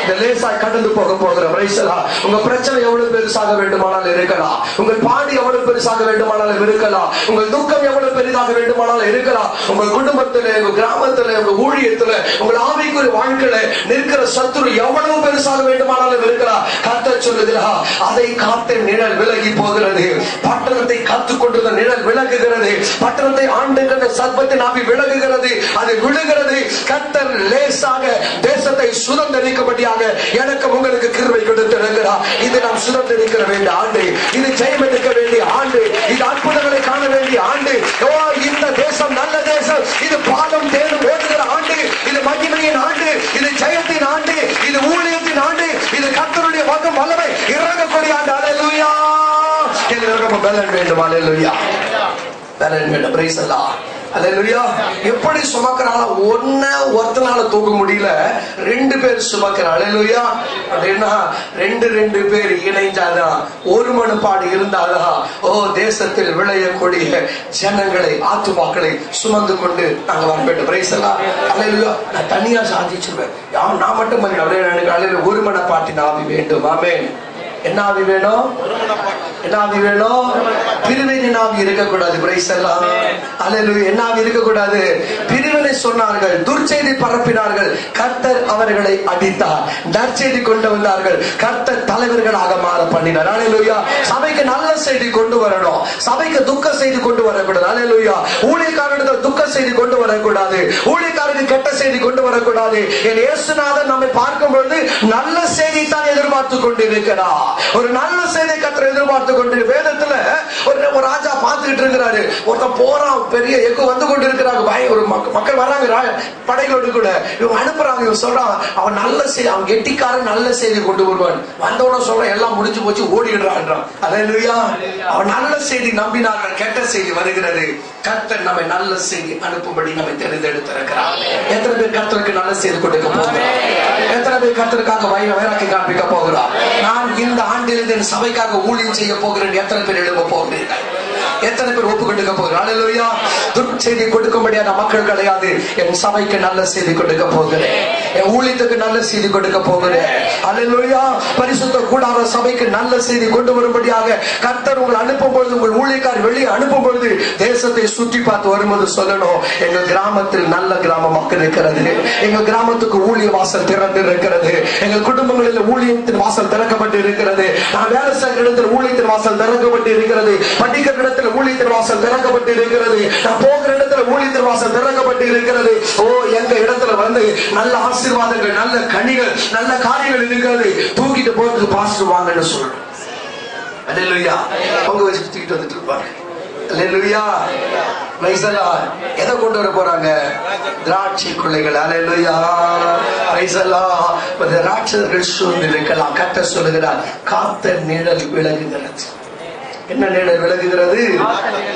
இந்த லேசா கடந்து போக போகிறோம். Price the Lord. உங்க பிரச்சனை எவ்வளவு பெருசாக வேண்டுமானாலும் இருக்கலாம், உங்கள் பாடு எவ்வளவு பெருசாக வேண்டுமானாலும் இருக்கலாம், உங்கள் துக்கம் எவ்வளவு பெரிதாக வேண்டுமானாலும் இருக்கலாம், உங்கள் குடும்பத்திலே, உங்க கிராமத்திலே, உங்க ஊழியத்துல, உங்கள் ஆவிக்குரிய வாழ்க்கையில நிற்கிற சத்துரு எவ்வளவு பெருசாக வேண்டுமானாலும் இருக்கலாம். கர்த்தர் சொல்லுகிறார், அதை காத்த நிழல் விலகி போகிறது. பட்டணத்தை காத்துக் கொண்டிருந்த நிழல் விலகுகிறது. பட்டணத்தை ஆண்டுகிற சர்ப்பத்தின் ஆவி விலகுகிறது, அது விழுகிறது. கர்த்தர் லேசாக தேசத்தை சுதந்திரிக்கும்படியாக எனக்கு உங்களுக்கு கிருபை கொடுத்திருக்கிறார். இது நாம் சுதந்திரிக்க வேண்டிய ஆண்டு, இது ஜெயம் எடுக்க வேண்டிய ஆண்டு, இது அற்புதங்களை காண வேண்டிய ஆண்டு. இந்த தேசம் நல்ல தேசம், இது பாலும் தேனும் ஓடுகிற ஆண்டு, இது மகிமையின் ஆண்டு, இது ஜெயத்தின் ஆண்டு, இது ஊழியத்தின் ஆண்டு, இது கர்த்தருடைய வாக்கும் வல்லமை இறங்கக்கூடிய ஆண்டு. அல்லேலூயா. எல்லாருக்கும் பலன் வேண்டும். அல்லேலூயா. பலன் வேண்டும். Praise the Lord. அல்லேலூயா. எப்படி சுமக்கறாங்க? ஒருத்தனால தூக்க முடியல, 2 பேர் சுமக்கிறாங்க. அல்லேலூயா. அப்படின்னா 2 பேர் இணைஞ்சாதான், ஒரு மனப்பாடு இருந்தாதான் தேசத்தில் விளையக்கூடிய ஜனங்களை, ஆத்துமாக்களை சுமந்து கொண்டு நாங்க வர வேண்டும். Praise the Lord. அல்லேலூயா. நான் தனியா சாதிச்சிருவேன், நான் மட்டும் அல்லேலூயா. ஒரு மனப்பாட்டின் ஆவி வேண்டும். ஆமென். என்ன ஆவி வேணும்? என்ன ஆவி வேணும்? பிரிவினை ஆவி இருக்கக்கூடாது. Praise the Lord. அல்லேலூயா. என்ன ஆவி இருக்கக்கூடாது? பிரிவினை சொன்னார்கள், துர்ச்செய்தி பரப்பினார்கள், கர்த்தர் அவர்களை அடித்தார். நற்செய்தி கொண்டு வந்தார்கள், கர்த்தர் தலைவர்களாக மாற பண்ணினார். அல்லேலூயா. சபைக்கு நல்ல செய்தி கொண்டு வரணும், சபைக்கு துக்க செய்தி கொண்டு வரக்கூடாது. அல்லேலூயா. ஊழியக்காரர்கள் துக்க செய்தி கொண்டு வரக்கூடாது, ஊழியக்காரருக்கு கெட்ட செய்தி கொண்டு வரக்கூடாது. என் இயேசுநாதர் நம்மை பார்க்கும் பொழுது நல்ல செய்தி தான் எதிர்பார்த்து கொண்டிருக்கிறார். ஒரு நல்ல செய்தி கர்த்தர் எதிர்பார்த்து கொண்டு, வேதத்துல ஒரு ராஜா பார்த்துக்கிட்டு இருக்கிறாரு. ஒருத்தன் போறான், பெரிய எக்கு வந்து கொண்டு இருக்கிறாங்க, ஒரு மக்கள் வராங்க படைகளோடு கூட. இவங்க அனுப்புறாங்க, இவங்க சொல்றான் அவன் நல்ல செய்தி, அவன் கெட்டிக்காரன் நல்ல செய்தி கொண்டு வருவான். வந்தவன சொல்றான் எல்லாம் முடிஞ்சு போச்சு ஓடிடுறான். அல்லேலூயா. அவன் நல்ல செய்தி நம்பினார்கள், கெட்ட செய்தி வருகிறது. கர்த்தர் நம்மை நல்ல செய்தி அனுப்பும்படி நம்மை தெரிந்தெடுத்திருக்கிறார். எத்தனை பேர் கர்த்தருக்கு நல்ல செய்து கொடுக்க போகிறார்? எத்தனை பேர் கர்த்தருக்காக வைராக்கி காண்பிக்க போகிறார்? நான் இந்த ஆண்டிலிருந்து என் சபைக்காக ஊழியம் செய்ய போகிறேன் எத்தனை பேர் எழுத போகிறீர்கள்? எத்தனை பேர் ஒப்பு கொடுக்க போகிறார்? அல்லேலூயா. துர்ச்செய்தி கொடுக்கும்படியான மக்கள் கிடையாது. என் சபைக்கு நல்ல செய்தி கொடுக்க போகிறேன், என் ஊழியத்துக்கு நல்ல செய்தி கொடுக்க போகிறேன். அல்லேலூயா. பரிசுத்த கூடார சபைக்கு நல்ல செய்தி கொண்டு வரும்படியாக கர்த்தர் உங்களை அனுப்பும் பொழுது, உங்கள் ஊழியக்காரர் வெளியே அனுப்பும் பொழுது தேசத்தை சுற்றி பார்த்து வரும்போது சொல்லணும், எங்கள் கிராமத்தில் நல்ல கிராமமாக இருக்கிறது, எங்கள் கிராமத்துக்கு ஊழிய வாசல் திறந்து இருக்கிறது, எங்கள் குடும்பங்களில் ஊழியத்தின் வாசல் திறக்கப்பட்டு இருக்கிறது, நான் வேலை செய்கிற இடத்தில் ஊழியத்தின் வாசல் திறக்கப்பட்டு இருக்கிறது, படிக்கிற இடத்துல ஊழியத்தின் வாசல் திறக்கப்பட்டு இருக்கிறது, நான் போகிற இடத்துல ஊழியத்தின் வாசல் திறக்கப்பட்டு இருக்கிறது. ஓ, எங்க இடத்துல வந்து நல்ல ஆசீர்வாதங்கள், நல்ல கனிகள், நல்ல காரியங்கள் இருக்கிறது, தூக்கிட்டு போறதுக்கு பாஸ்டர் வாங்கன்னு சொல்லணும். அல்லேலூயா. அவங்க வச்சு தூக்கிட்டு வந்துட்டு இருப்பாங்க. அல்லேலூயா. Praise the Lord. எதை கொண்டு வர போறாங்க? திராட்சை கொள்ளைகள். அல்லேலூயா. Praise the Lord. ராட்சதர்கள் சூழ்ந்து இருக்கலாம். கர்த்தர் சொல்லுகிறார், காத்த நிழல் விலகுகிறது. என்ன நிழல் விலகுகிறது?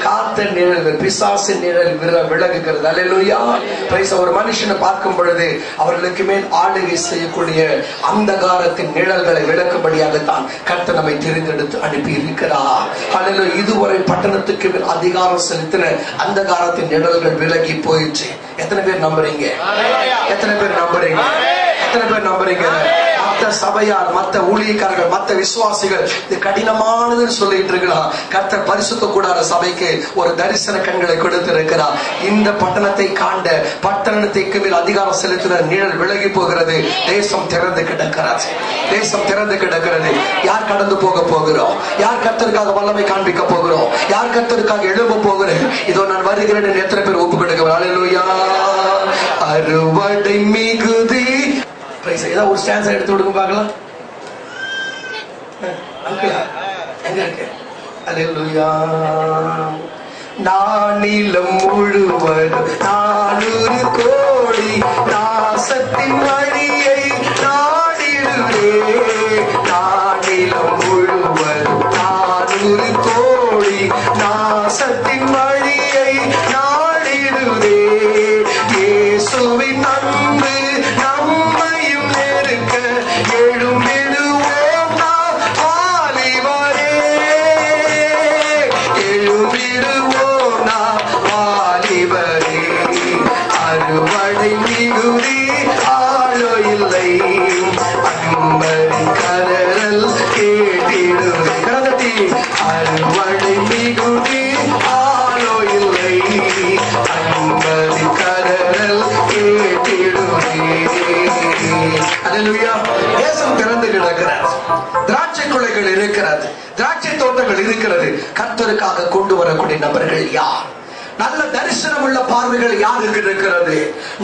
காத்த நிழல், பிசாசின் நிழல் விலகுகிறது. அல்லேலூயா. ஒரு மனுஷனை பார்க்கும் பொழுது அவர்களுக்கு மேல் ஆளுகை செய்யக்கூடிய அந்தகாரத்தின் நிழல்களை விளக்கும்படியாகத்தான் கர்த்தர் நம்மை தெரிந்தெடுத்து அனுப்பி இருக்கிறார். அல்லேலூயா. இதுவரை பட்டணத்துக்கு மேல் அதிகாரம் செலுத்தின அந்தகாரத்தின் நிழல்கள் விலகி போயிடுச்சு. எத்தனை பேர் நம்புறீங்க? எத்தனை பேர் நம்புறீங்க? எத்தனை பேர் நம்புறீங்க? மற்ற சபையார், மற்ற ஊழியக்காரர்கள், மற்ற விசுவாசிகள் இது கடினமானதுன்னு சொல்லிட்டு இருக்கலாம். கர்த்தர் பரிசுத்த கூடார சபைக்கு ஒரு தரிசன கண்களை கொடுத்திருக்கிறார். இந்த பட்டணத்தை காண்ட, பட்டணத்துக்கு மேல் அதிகாரம் செலுத்தின நிழல் விலகி போகிறது. தேசம் திறந்து கிடக்கிறது. தேசம் திறந்து கிடக்கிறது. யார் கடந்து போக போகிறோம்? யார் கர்த்தருக்காக வல்லமை காண்பிக்க போகிறோம்? யார் கர்த்தருக்காக எழும்ப போகிறேன்? இதோ நான் வருகிறேன் எத்தனை பேர் ஒப்பு கொடுக்க? அல்லேலூயா. அறுவடை மிகுதி. ஏதாவது ஒரு ஸ்டான்ஸ் எடுத்து கொடுக்க பார்க்கலாம். எங்க இருக்கு? அல்லேலூயா. நானிலம் முழுவதும் 400 கோடி நாசத்தின் வழியை நாடிடுவே. நானிலம் முழுவதும் 400 கோடி நாசத்தின் வழியை நாடிடுவே. இயேசுவின் அன்பு நம்மையும் நெருக்க எழும்பிடுவோம் நாம் வாலிபரே. எழும்பிடுவோம் நாம் வாலிபரே. அறுவடை மிகுதி ஆளோ இல்லை, அன்பரின் கதறல் கேட்டிடுவே. கடத்தி அறுவடை மிகுதி ஆளோ இல்லை, அன்பரின் கதறல் கேட்டிடுவே. அல்லேலூயா. தேசம் திறந்து கிடக்கிறது. திராட்சை கொள்ளைகள் இருக்கிறது, திராட்சை தோட்டங்கள் இருக்கிறது. கர்த்தருக்காக கொண்டு வரக்கூடிய நபர்கள் யார்? நல்ல தரிசனம் உள்ள பார்வைகள் யாருக்கு இருக்கிறது?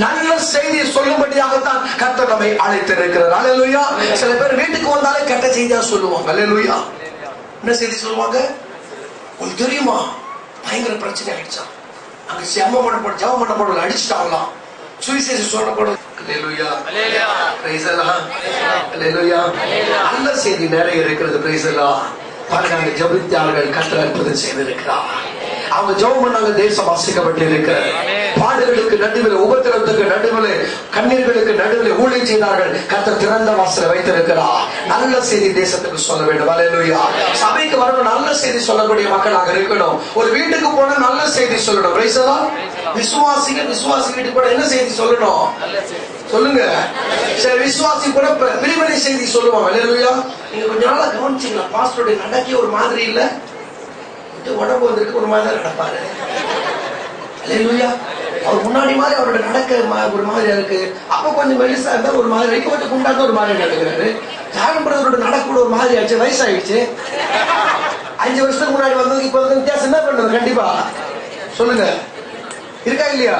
நல்ல செய்தியை சொல்லும்படியாகத்தான் கர்த்தர் நம்மை அழைத்திருக்கிறார். அல்லேலூயா. சில பேர் வீட்டுக்கு வந்தாலே கெட்ட செய்தியா சொல்லுவாங்க. அல்லேலூயா. என்ன செய்தி சொல்லுவாங்க? உங்களுக்கு தெரியுமா, பயங்கர பிரச்சனை ஆயிடுச்சா, அங்க ஜெபம் பண்ண அடிச்சுட்டாங்களாம், சுவிசேஷம் சொல்லப்படும். Alleluia. Praise the Lord. Alleluia. நல்ல செய்தி நிறைய இருக்கிறது. Praise the Lord. பாருங்க, ஜெபித்தார்கள், கர்த்தர் அற்புதம் செய்திருக்கிறார். அவங்க ஜெபம் பண்ணாங்க, தேசம் வாசிக்கப்பட்டு இருக்கிறது. பாடுகளுக்கு நடுவில், உபத்திரத்துக்கு நடுவில், கண்ணீர்களுக்கு நடுவில் ஊழியம் செய்தார்கள். கர்த்தர் திறந்த வாசலை வைத்திருக்கிறார். நல்ல செய்தி தேசத்துக்கு சொல்ல வேண்டும். அல்லேலூயா. சபைக்கு வரணும், நல்ல செய்தி சொல்லக்கூடிய மக்களாக இருக்கணும். ஒரு வீட்டுக்கு போனா நல்ல செய்தி சொல்லணும். Price the Lord. விசுவாசி வீட்டுக்கு போனா என்ன செய்தி சொல்லணும்? சொல்லுங்க. சில விசுவாசி கூட பிரிவினை செய்தி சொல்லுவாங்க. அல்லேலூயா. நீங்க கொஞ்ச நாளா கவனிச்சீங்களா, பாஸ்டருடைய நடக்கே ஒரு மாதிரி இல்ல, உடம்பு வந்திருக்கு ஒரு மாதிரி தான் நடப்பாரு. அல்லேலூயா. அவர் முன்னாடி மாதிரி அவரோட நடக்க ஒரு மாதிரியா இருக்கு. அப்ப கொஞ்சம் மெலிசா இருந்தா ஒரு மாதிரி, வைக்க கொஞ்சம் குண்டாதான் ஒரு மாதிரி நடக்கிறாரு. ஜாகன் பிரதரோட நடக்கூட ஒரு மாதிரி ஆயிடுச்சு, வயசாயிடுச்சு. 5 வருஷத்துக்கு முன்னாடி வந்ததுக்கு இப்ப வந்து வித்தியாசம் என்ன பண்றது? கண்டிப்பா சொல்லுங்க. இருக்கா இல்லையா?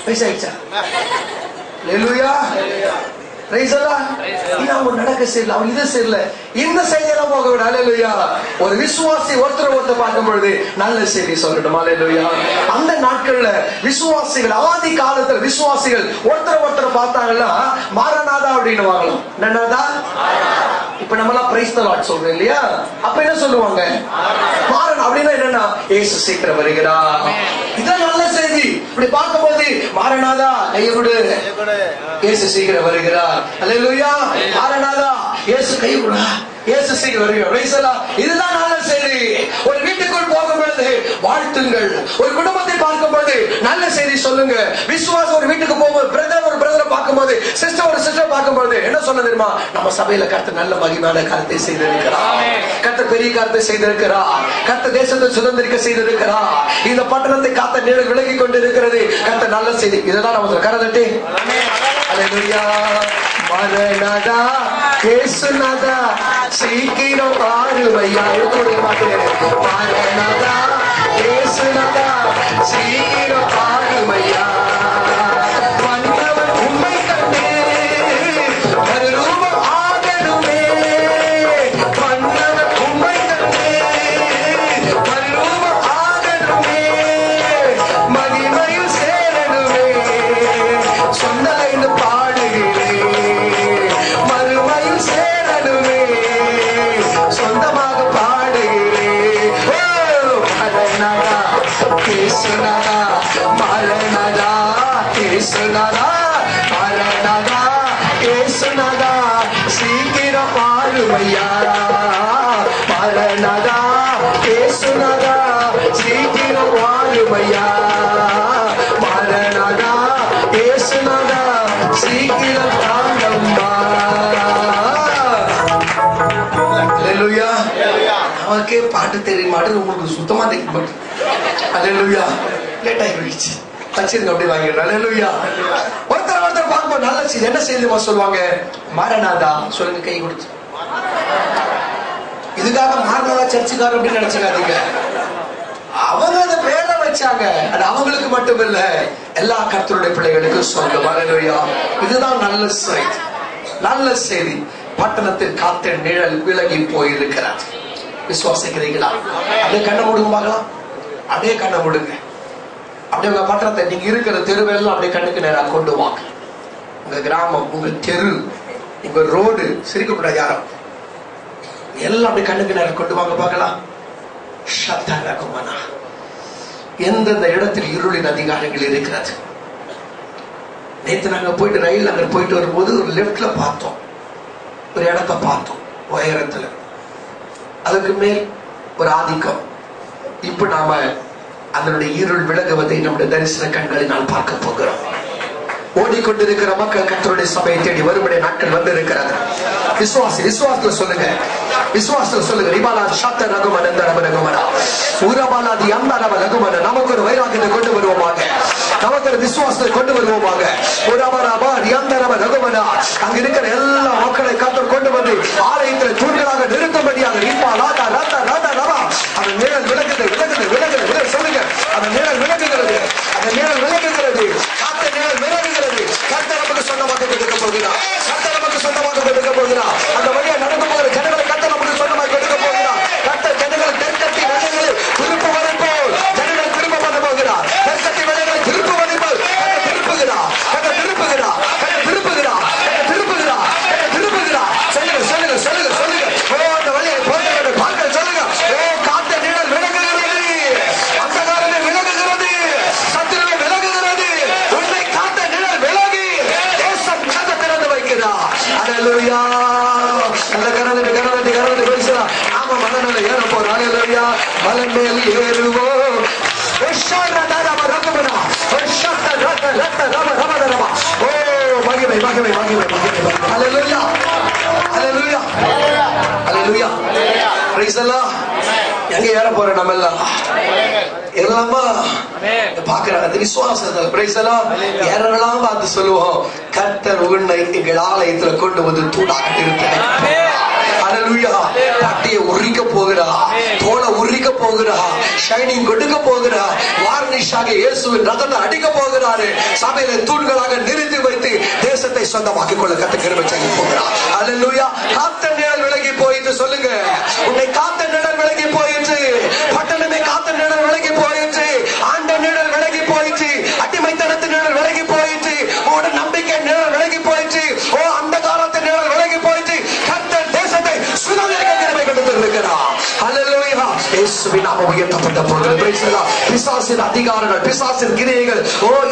வயசாயிடுச்சா? அல்லேலூயா. Praise the Lord. இது அவங்க நடக்க சரியில்லை, அவங்க இது சரியில்லை, இந்த செய்தியெல்லாம் போக விட. அல்லேலூயா. ஒரு விசுவாசி ஒருத்தர் பார்க்கும் பொழுது நல்ல செய்தி சொல்லட்டும். அல்லேலூயா. அந்த நாட்கள்ல விசுவாசிகள், ஆதி காலத்துல விசுவாசிகள் ஒருத்தர் பார்த்தாங்கன்னா மாரநாதா அப்படின்னு வாங்கலாம். என்னன்னா இப்ப நம்ம எல்லாம் பிரைஸ் தி லார்ட் சொல்றோம் இல்லையா? அப்ப என்ன சொல்லுவாங்க? மாரன் அப்படின்னா என்னன்னா, இயேசு சீக்கிரம் வருகிறார். இதான் நல்ல செய்தி. இப்படி பார்க்கும்போது மாரநாதா கையை கொடு, இயேசு சீக்கிரம் வருகிறார். அல்லேலூயா. மாரநாதா இயேசு கை கொடு, இயேசு சீக்கிரம் வருகிறார். இதுதான் நல்ல செய்தி. ஒரு வீட்டுக்குள் போகும் பொழுது வாழ்த்துங்கள். ஒரு குடும்பத்தை பார்க்கும் பொழுது நல்ல செய்தி சொல்லுங்க. விசுவாசம் ஒரு வீட்டுக்கு போகும்போது, பிரதர் ஒரு பிரதரை பார்க்கும்போது, சிஸ்டர் ஒரு சிஸ்டர் பார்க்கும்போது என்ன சொல்ல தெரியுமா? நம்ம சபையில கர்த்தர் நல்ல மகிமையான காரியத்தை செய்திருக்கிறார், கர்த்தர் பெரிய காரியத்தை செய்திருக்கிறார், கர்த்தர் தேசத்தை சுதந்திரிக்க செய்திருக்கிறார், இந்த பட்டணத்தை காத்த நிழல் விலகி கொண்டிருக்கிறது. கர்த்தர் நல்ல செய்தி. இதுதான் நம்ம கரதட்டி அல்லேலூயா. மரணதா இயேசுநாதா சீக்கிரம் பாருமையா. மரணதா இயேசுநாதா சீக்கிரம் பாருமையா. வந்தவன் உம்மை கண்டே மறுரூபம் ஆகணுமே. வந்தவன் உம்மை கண்டே மறுரூபம் ஆகணுமே. மகிமையில் சேரணுமே. சொந்தலைந்து பாடுகிறேன். மறுமையில் சேரணுமே. சொந்தமாக பாடுகிறேன். மரணதா இயேசுநாதா, மரணதா இயேசுநாதா, மரணதா இயேசுநாதா சீக்கிரம் பாருமையா. மரணதா இயேசுநாதா சீக்கிரம் பாருமையா. மரணதா இயேசுநாதா சீக்கிரம் தாங்கம்மா. அல்லேலூயா. நமக்கே பாட்டு தெரிய மாட்டேது, உங்களுக்கு சுத்தமா தெரிய மாட்டேது. அல்லேலூயா. லேட் ஆகி போயிடுச்சு. தச்சிருங்க அப்படி வாங்கிடுறேன். அல்லேலூயா. ஒருத்தர் ஒருத்தர் பார்க்கும்போது நல்ல செய்தி. என்ன செய்திமா சொல்லுவாங்க? மாரநாதா சொல்லுங்க கை கொடுத்து. இதுக்காக மாரநாதா சர்ச்சுக்காரர் அப்படின்னு நினைச்சுக்காதீங்க. அவங்க அந்த பேரை வச்சாங்க. அது அவங்களுக்கு மட்டும் இல்ல, எல்லா கர்த்தருடைய பிள்ளைகளுக்கும் சொந்தம். அல்லேலூயா. இதுதான் நல்ல செய்தி. நல்ல செய்தி. பட்டணத்தில் காத்த நிழல் விலகி போயிருக்கிறார். விசுவாசிக்கிறீங்களா? அப்படியே கண்ணை மூடுங்க பார்க்கலாம். அப்படியே கண்ணை மூடுங்க. அப்படியே உங்க பட்டணத்தை, நீங்க இருக்கிற தெருவெல்லாம் அப்படியே கண்ணுக்கு நேராக கொண்டு வாங்க. உங்க கிராமம், உங்க தெரு, உங்க ரோடு, சிரிக்கப்படாது யாரும், எல்லாம் அப்படியே கண்ணுக்கு நேராக கொண்டு வாங்க பார்க்கலாம். எந்தெந்த இடத்தில் இருளின் அதிகாரங்கள் இருக்கிறது. நேற்று நாங்க போயிட்டு ரயில் அங்க போயிட்டு வரும்போது ஒரு லெப்ட்ல பார்த்தோம், ஒரு இடத்தை பார்த்தோம் உயரத்துல, அதுக்கு மேல் ஒரு ஆதிக்கம். இப்ப நாம அதனுடைய இருள் விலகுவதை நம்முடைய தரிசன கண்களினால் பார்க்க போகிறோம். ஓடிக்கொண்டிருக்கிற மக்கள் கர்த்தருடைய சபையை தேடி வரும்படிய நாட்கள் வந்து இருக்கிறது. விசுவாசத்துல சொல்லுங்க, விசுவாசத்துல சொல்லுங்க. ரிபாலா ஷாத்த ரகுமன ரகுமனா உரபாலா தி அம்மா ரகுமன. நமக்கு ஒரு வைராக்கியத்தை கொண்டு வருவோமாக, நமக்கு ஒரு விசுவாசத்தை கொண்டு வருவோமாக. உரபாலா ரியாந்தரம ரகுமனா. அங்க இருக்கிற எல்லா மக்களை கர்த்தர் கொண்டு வந்து ஆலயத்தில் தூண்களாக நிறுத்தும்படியாக. ரிபாலா ராதா ராதா ரவா. அந்த நிழல் விலகுது விலகுது விலகுது விலகு சொல்லுங்க. அந்த நிழல் விலகுகிறது, அந்த நிழல் விலகுகிறது, காத்த நிழல் விலகுகிறது. கர்த்தர் நமக்கு சொந்தமாக கொடுக்க போகிறார். கர்த்தர் நமக்கு சொந்தமாக கொடுக்க போகிறார். அந்த வழியா நடந்து போகிற ஜனங்களை கர்த்தர் நமக்கு சொந்தமாக கொடுக்க போகிறார். கர்த்தர் ஜனங்களை தெற்கத்தி வெள்ளங்களை திருப்புவதை போல் ஜனங்களை திரும்ப பண்ண போகிறார். தெற்கத்தி வெள்ளங்களை திருப்புவதை போல் திருப்புகிறார். திருப்புகிறார், திருப்புகிறார், திருப்புகிறார், திருப்புகிறார். சொல்லுங்க சொல்லுங்க சொல்லுங்க சொல்லுங்க. அந்த வழியை போகிறவர்கள் பார்க்க சொல்லுங்க. காத்த நிழல் விலகுகிறது, அந்தகாரமே விலகுகிறது, சத்துருவை விலகுகிறது. உன்னை காத்த நிழல் விலகி தேசம் கதை திறந்து வைக்கிறார். அல்லேலூயா. அந்த கரவத்தை கரவத்தை கரவத்தை பேசுறா. ஆமா, மலை மேல ஏற போறோம். அல்லேலூயா. மலை மேல் ஏறுவோம். மகிமை மகிமை மகிமை மகிமை. Alleluia. Alleluia. Alleluia. Praise the Lord. எங்க ஏற போறோம் நம்ம எல்லாம்? எல்லாமா பாக்குறாங்க விசுவாசத்துல. Praise the Lord. ஏறலாம் பார்த்து சொல்லுவோம், கர்த்தர் உன்னை எங்கள் ஆலயத்துல கொண்டு வந்து தூணாக நிறுத்தினார். அல்லேலூயா. பட்டியை உரிக்க போகிறா, தோலை உரிக்க போகிறா, ஷைனிங் கொடுக்க போகிறா, வார்னிஷாக இயேசுவின் ரத்தத்தை அடிக்க போகிறாரு. சபையில தூண்களாக நிறுத்தி வைத்து தேசத்தை சொந்தமாக்கிக் கொள்ள கர்த்தர் கிருபை செய்ய போகிறார். அல்லேலூயா. காத்த நிழல் விலகி போயிட்டு சொல்லுங்க. உன்னை காத்த நிழல் விலகி போயிட்டு, பட்டணமே காத்த நிழல் விலகி போயிட்டு, ஆண்ட நிழல் விலகி போயிட்டு, அடிமைத்தனத்து நிழல் விலகி போயிட்டு, உன்னோட நம்பிக்கை நிழல் விலகி போயிட்டு, அந்த காலத்து நிழல் விலகி போயிட்டு, கர்த்தர் தேசத்தை சுதந்திரிக்க கிருபை கொடுத்திருக்கிறார். அல்லேலூயா. இயேசுவின் நாம உயர்த்தப்பட்ட போகிறது. பிசாசின் அதிகாரங்கள், பிசாசின் கிரியைகள்,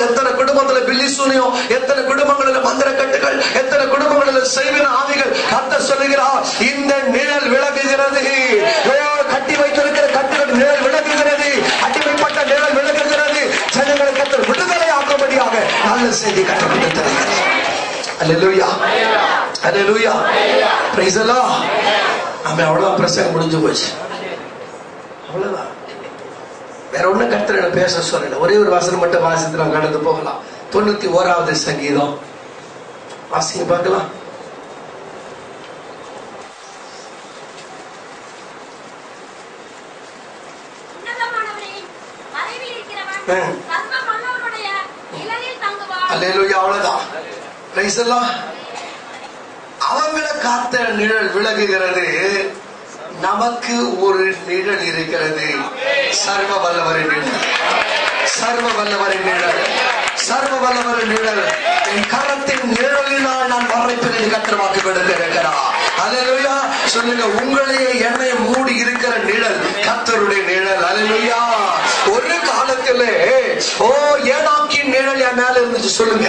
எத்தனை குடும்பத்துல பில்லி சூனியம், எத்தனை குடும்பங்களில் மந்திர கட்டுகள், எத்தனை குடும்பங்களில் செய்வின ஆவிகள். கர்த்தர் சொல்லுகிறார், இந்த நிழல் விலகுகிறது. கட்டி வைத்திருக்கிற கட்டுகள் நிழல் விலகுகிறது. அடிமைப்பட்ட நிழல் விலகுகிறது. ஜனங்களை கர்த்தர் விடுதலை ஆக்கும்படியாக நல்ல செய்தி கற்றுக்கொண்டிருக்கிறார். அல்லேலூயா, அல்லேலூயா, பிரைஸ் தி லார்ட். அவ்வளவுதான், பிரசங்கம் முடிஞ்சு போச்சு. அவ்வளவுதான், வேற ஒண்ணும் கர்த்தர் பேச சொல்லல. ஒரே ஒரு வசனம் மட்டும் வாசித்து நாம் கடந்து போகலாம். 91வது சங்கீதம் வாசிங்க பார்க்கலாம். அல்லேலூயா, அவ்வளவுதான். Price the Lord. அவங்களை காத்த நிழல் விலகுகிறது. நமக்கு ஒரு நிழல் இருக்கிறது. சர்வ வல்லவரின் நிழல், சர்வ வல்லவரின் நிழல், சர்வ வல்லவரின் நிழல். என் கரத்தின் நிழலினால் நான் மறைப்பதை கர்த்தர் வாக்கு கொடுத்திருக்கிறார். அல்லேலூயா. சொல்லுங்க, உங்களையே என்னை மூடி இருக்கிற நிழல் கர்த்தருடைய நிழல். அல்லேலூயா. ஒரு காலத்திலே ஏனாக்கின் நிழல் என் மேல இருந்துச்சு. சொல்லுங்க,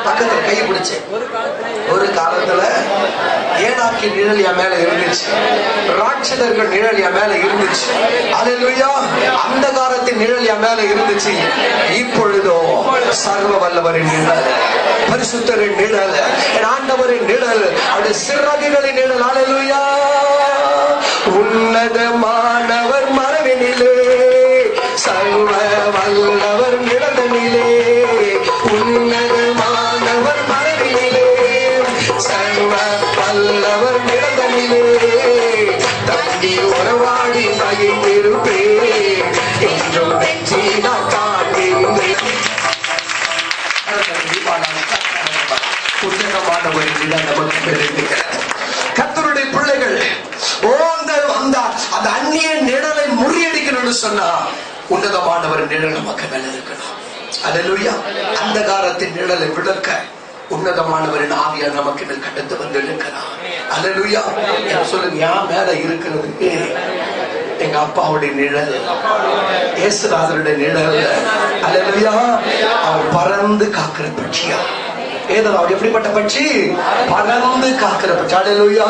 பக்கத்துல கை பிடிச்சு. ஒரு காலத்துல ஏனாக்கின் நிழல் என் மேல இருந்துச்சு. ராட்சதர்கள் நிழல் என் மேல இருந்துச்சு. அல்லேலூயா. அந்தகாரத்தின் நிழல் என் மேல இருந்துச்சு. இப்பொழுதோ சர்வ வல்லவரின் நிழல், பரிசுத்தரின் நிழல், என் ஆண்டவரின் நிழல், அவருடைய சிறகுகளின் நிழல். அல்லேலூயா. உன்னதமானவர் மறைவினிலே, சர்வ வல்லவர் நிழலிலே. உன்னதமானவர் மறைவினிலே, சர்வ வல்லவர் நிழலிலே. தங்கி உறவாடி மகிழ்ந்திருப்பேன், என்றும் வெற்றி நான் காண்கின்றேன். உன்னதமானவர் நிழல் நமக்கு தெரிவிக்கிறார். கர்த்தருடைய பிள்ளைகள் அந்த அந்நிய நிழலை முறியடிக்கணும்னு சொன்னா உன்னதமானவர் நிழல் நமக்கு மேல இருக்கணும். அல்லேலூயா. அந்தகாரத்தின் நிழலை விளக்க உன்னதமானவரின் ஆவியா நமக்கு மேல் கடந்து வந்து இருக்கிறார். அல்லேலூயா. சொல்லுங்க, யார் மேல இருக்கிறது? எங்க அப்பாவுடைய நிழல், இயேசுநாதருடைய நிழல். அல்லேலூயா. அவர் பறந்து காக்கிற பட்சியா. அவர் எப்படிப்பட்ட பட்சி? பறந்து காக்கிற பட்சி. அல்லேலூயா.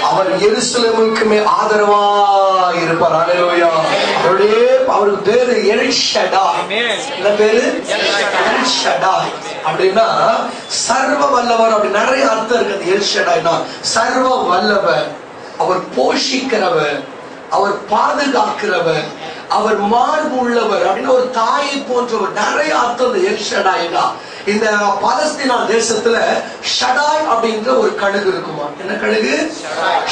அவர் எருசலேமுக்குமே ஆதரவா இருப்பார். அல்லேலூயா. அவருக்கு பேரு எல் ஷடாய். என்ன பேரு? எல் ஷடாய். அப்படின்னா சர்வ வல்லவர். அப்படி நிறைய அர்த்தம் இருக்குது. எல் ஷடாய்னா சர்வ வல்லவர், அவர் போஷிக்கிறவர், அவர் பாதுகாக்கிறவர், அவர் மார்பு உள்ளவர், அப்படின்னு ஒரு தாயை போன்றவர். நிறைய அர்த்தம் எல் ஷடாய்னா. இந்த பாலஸ்தீனா தேசத்துல ஷடாய் அப்படின்ற ஒரு கழுகு இருக்குமா? என்ன கழுகு?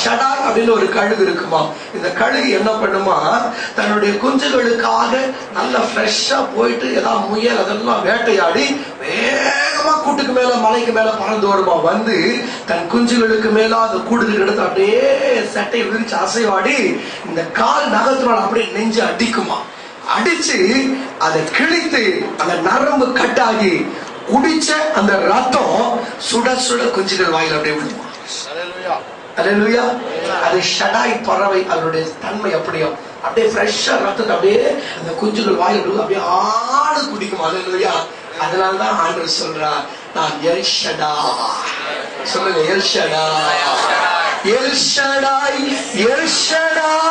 ஷடாய் அப்படின்னு ஒரு கழுகு இருக்குமா? இந்த கழுகு என்ன பண்ணுமா, தன்னுடைய குஞ்சுகளுக்காக நல்லா ஃப்ரெஷ்ஷா போயிட்டு ஏதாவது முயல் அதெல்லாம் வேட்டையாடி வேகமா கூட்டுக்கு மேல மலைக்கு மேல பறந்து வருமா. வந்து தன் குஞ்சுகளுக்கு மேல அந்த கூடுதல் எடுத்து அப்படியே சட்டை விரிச்சு அசைவாடி இந்த கால் நகத்தினால் அப்படியே நெஞ்சு அடிக்குமா. அடிச்சு அதை கிழித்து அந்த நரம்பு கட்டாகி குடிச்ச அந்த ரத்தம் சுட சுட குஞ்சுகள் வாயில் அப்படியே விழுமா. அல்லேலூயா. அது ஷடாய் பறவை. அதனுடைய தன்மை அப்படியே அப்படியே ஃப்ரெஷ்ஷா ரத்தத்தை அப்படியே அந்த குஞ்சுகள் வாயில் விழுந்து அப்படியே ஆடு குடிக்கும். அல்லேலூயா. அதனாலதான் ஆண்டவர் சொல்றார், நான் எல் ஷடாய். சொல்லுங்க, L Shaddai, L Shaddai, L Shaddai.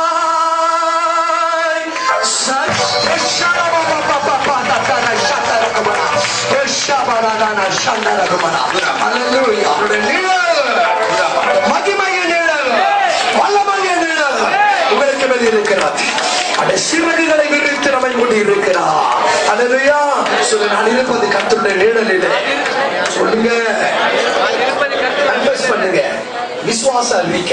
மகிமையின் நிழல், வல்லமையின் நிழல் உங்களுக்கு மேல் இருக்கிறார். சிறகுகளை விரித்து நம்மை கொண்டு இருக்கிறார். அல்லேலூயா. சொல்லுங்க, நான் இருப்பது கர்த்தருடைய நிழலிலே. சொல்லுங்க, கன்ஃபஸ் பண்ணுங்க, விசுவாசம் அறிவிக்க.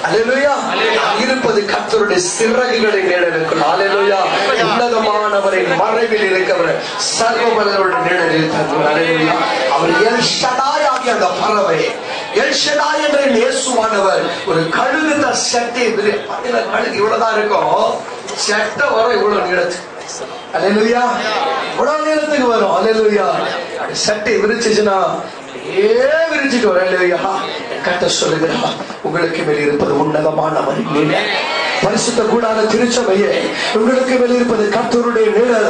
அல்லேலூயா. நான் இருப்பது கர்த்தருடைய சிறகுகளின் நிழலுக்குள். அல்லேலூயா. உன்னதமானவரின் மறைவில் இருக்கிறவர், சர்வ வல்லவருடைய நிழலில் இருக்கிறவர். அல்லேலூயா. அவர் எல் ஷடாய் ஆகிய அந்த பறவை. எல் ஷடாய் என்ற இயேசுவானவர் ஒரு கழுகு தன் சட்டை கழுகு இவ்வளவுதான் இருக்கும். சட்டை வரும் இவ்வளவு நீளத்துக்கு. அல்லேலூயா. இவ்வளவு நீளத்துக்கு வரும். அல்லேலூயா. சட்டை விரிச்சுச்சுன்னா விரிச்சுட்டு வரும். அல்லேலூயா. கர்த்தர் சொல்லுகிறார், உங்களுக்கு மேல் இருப்பது உன்னதமானவரின் நிழல். பரிசுத்த கூடார திருச்சபையே, உங்களுக்கு வெளியிருப்பது கர்த்தருடைய நிழல்.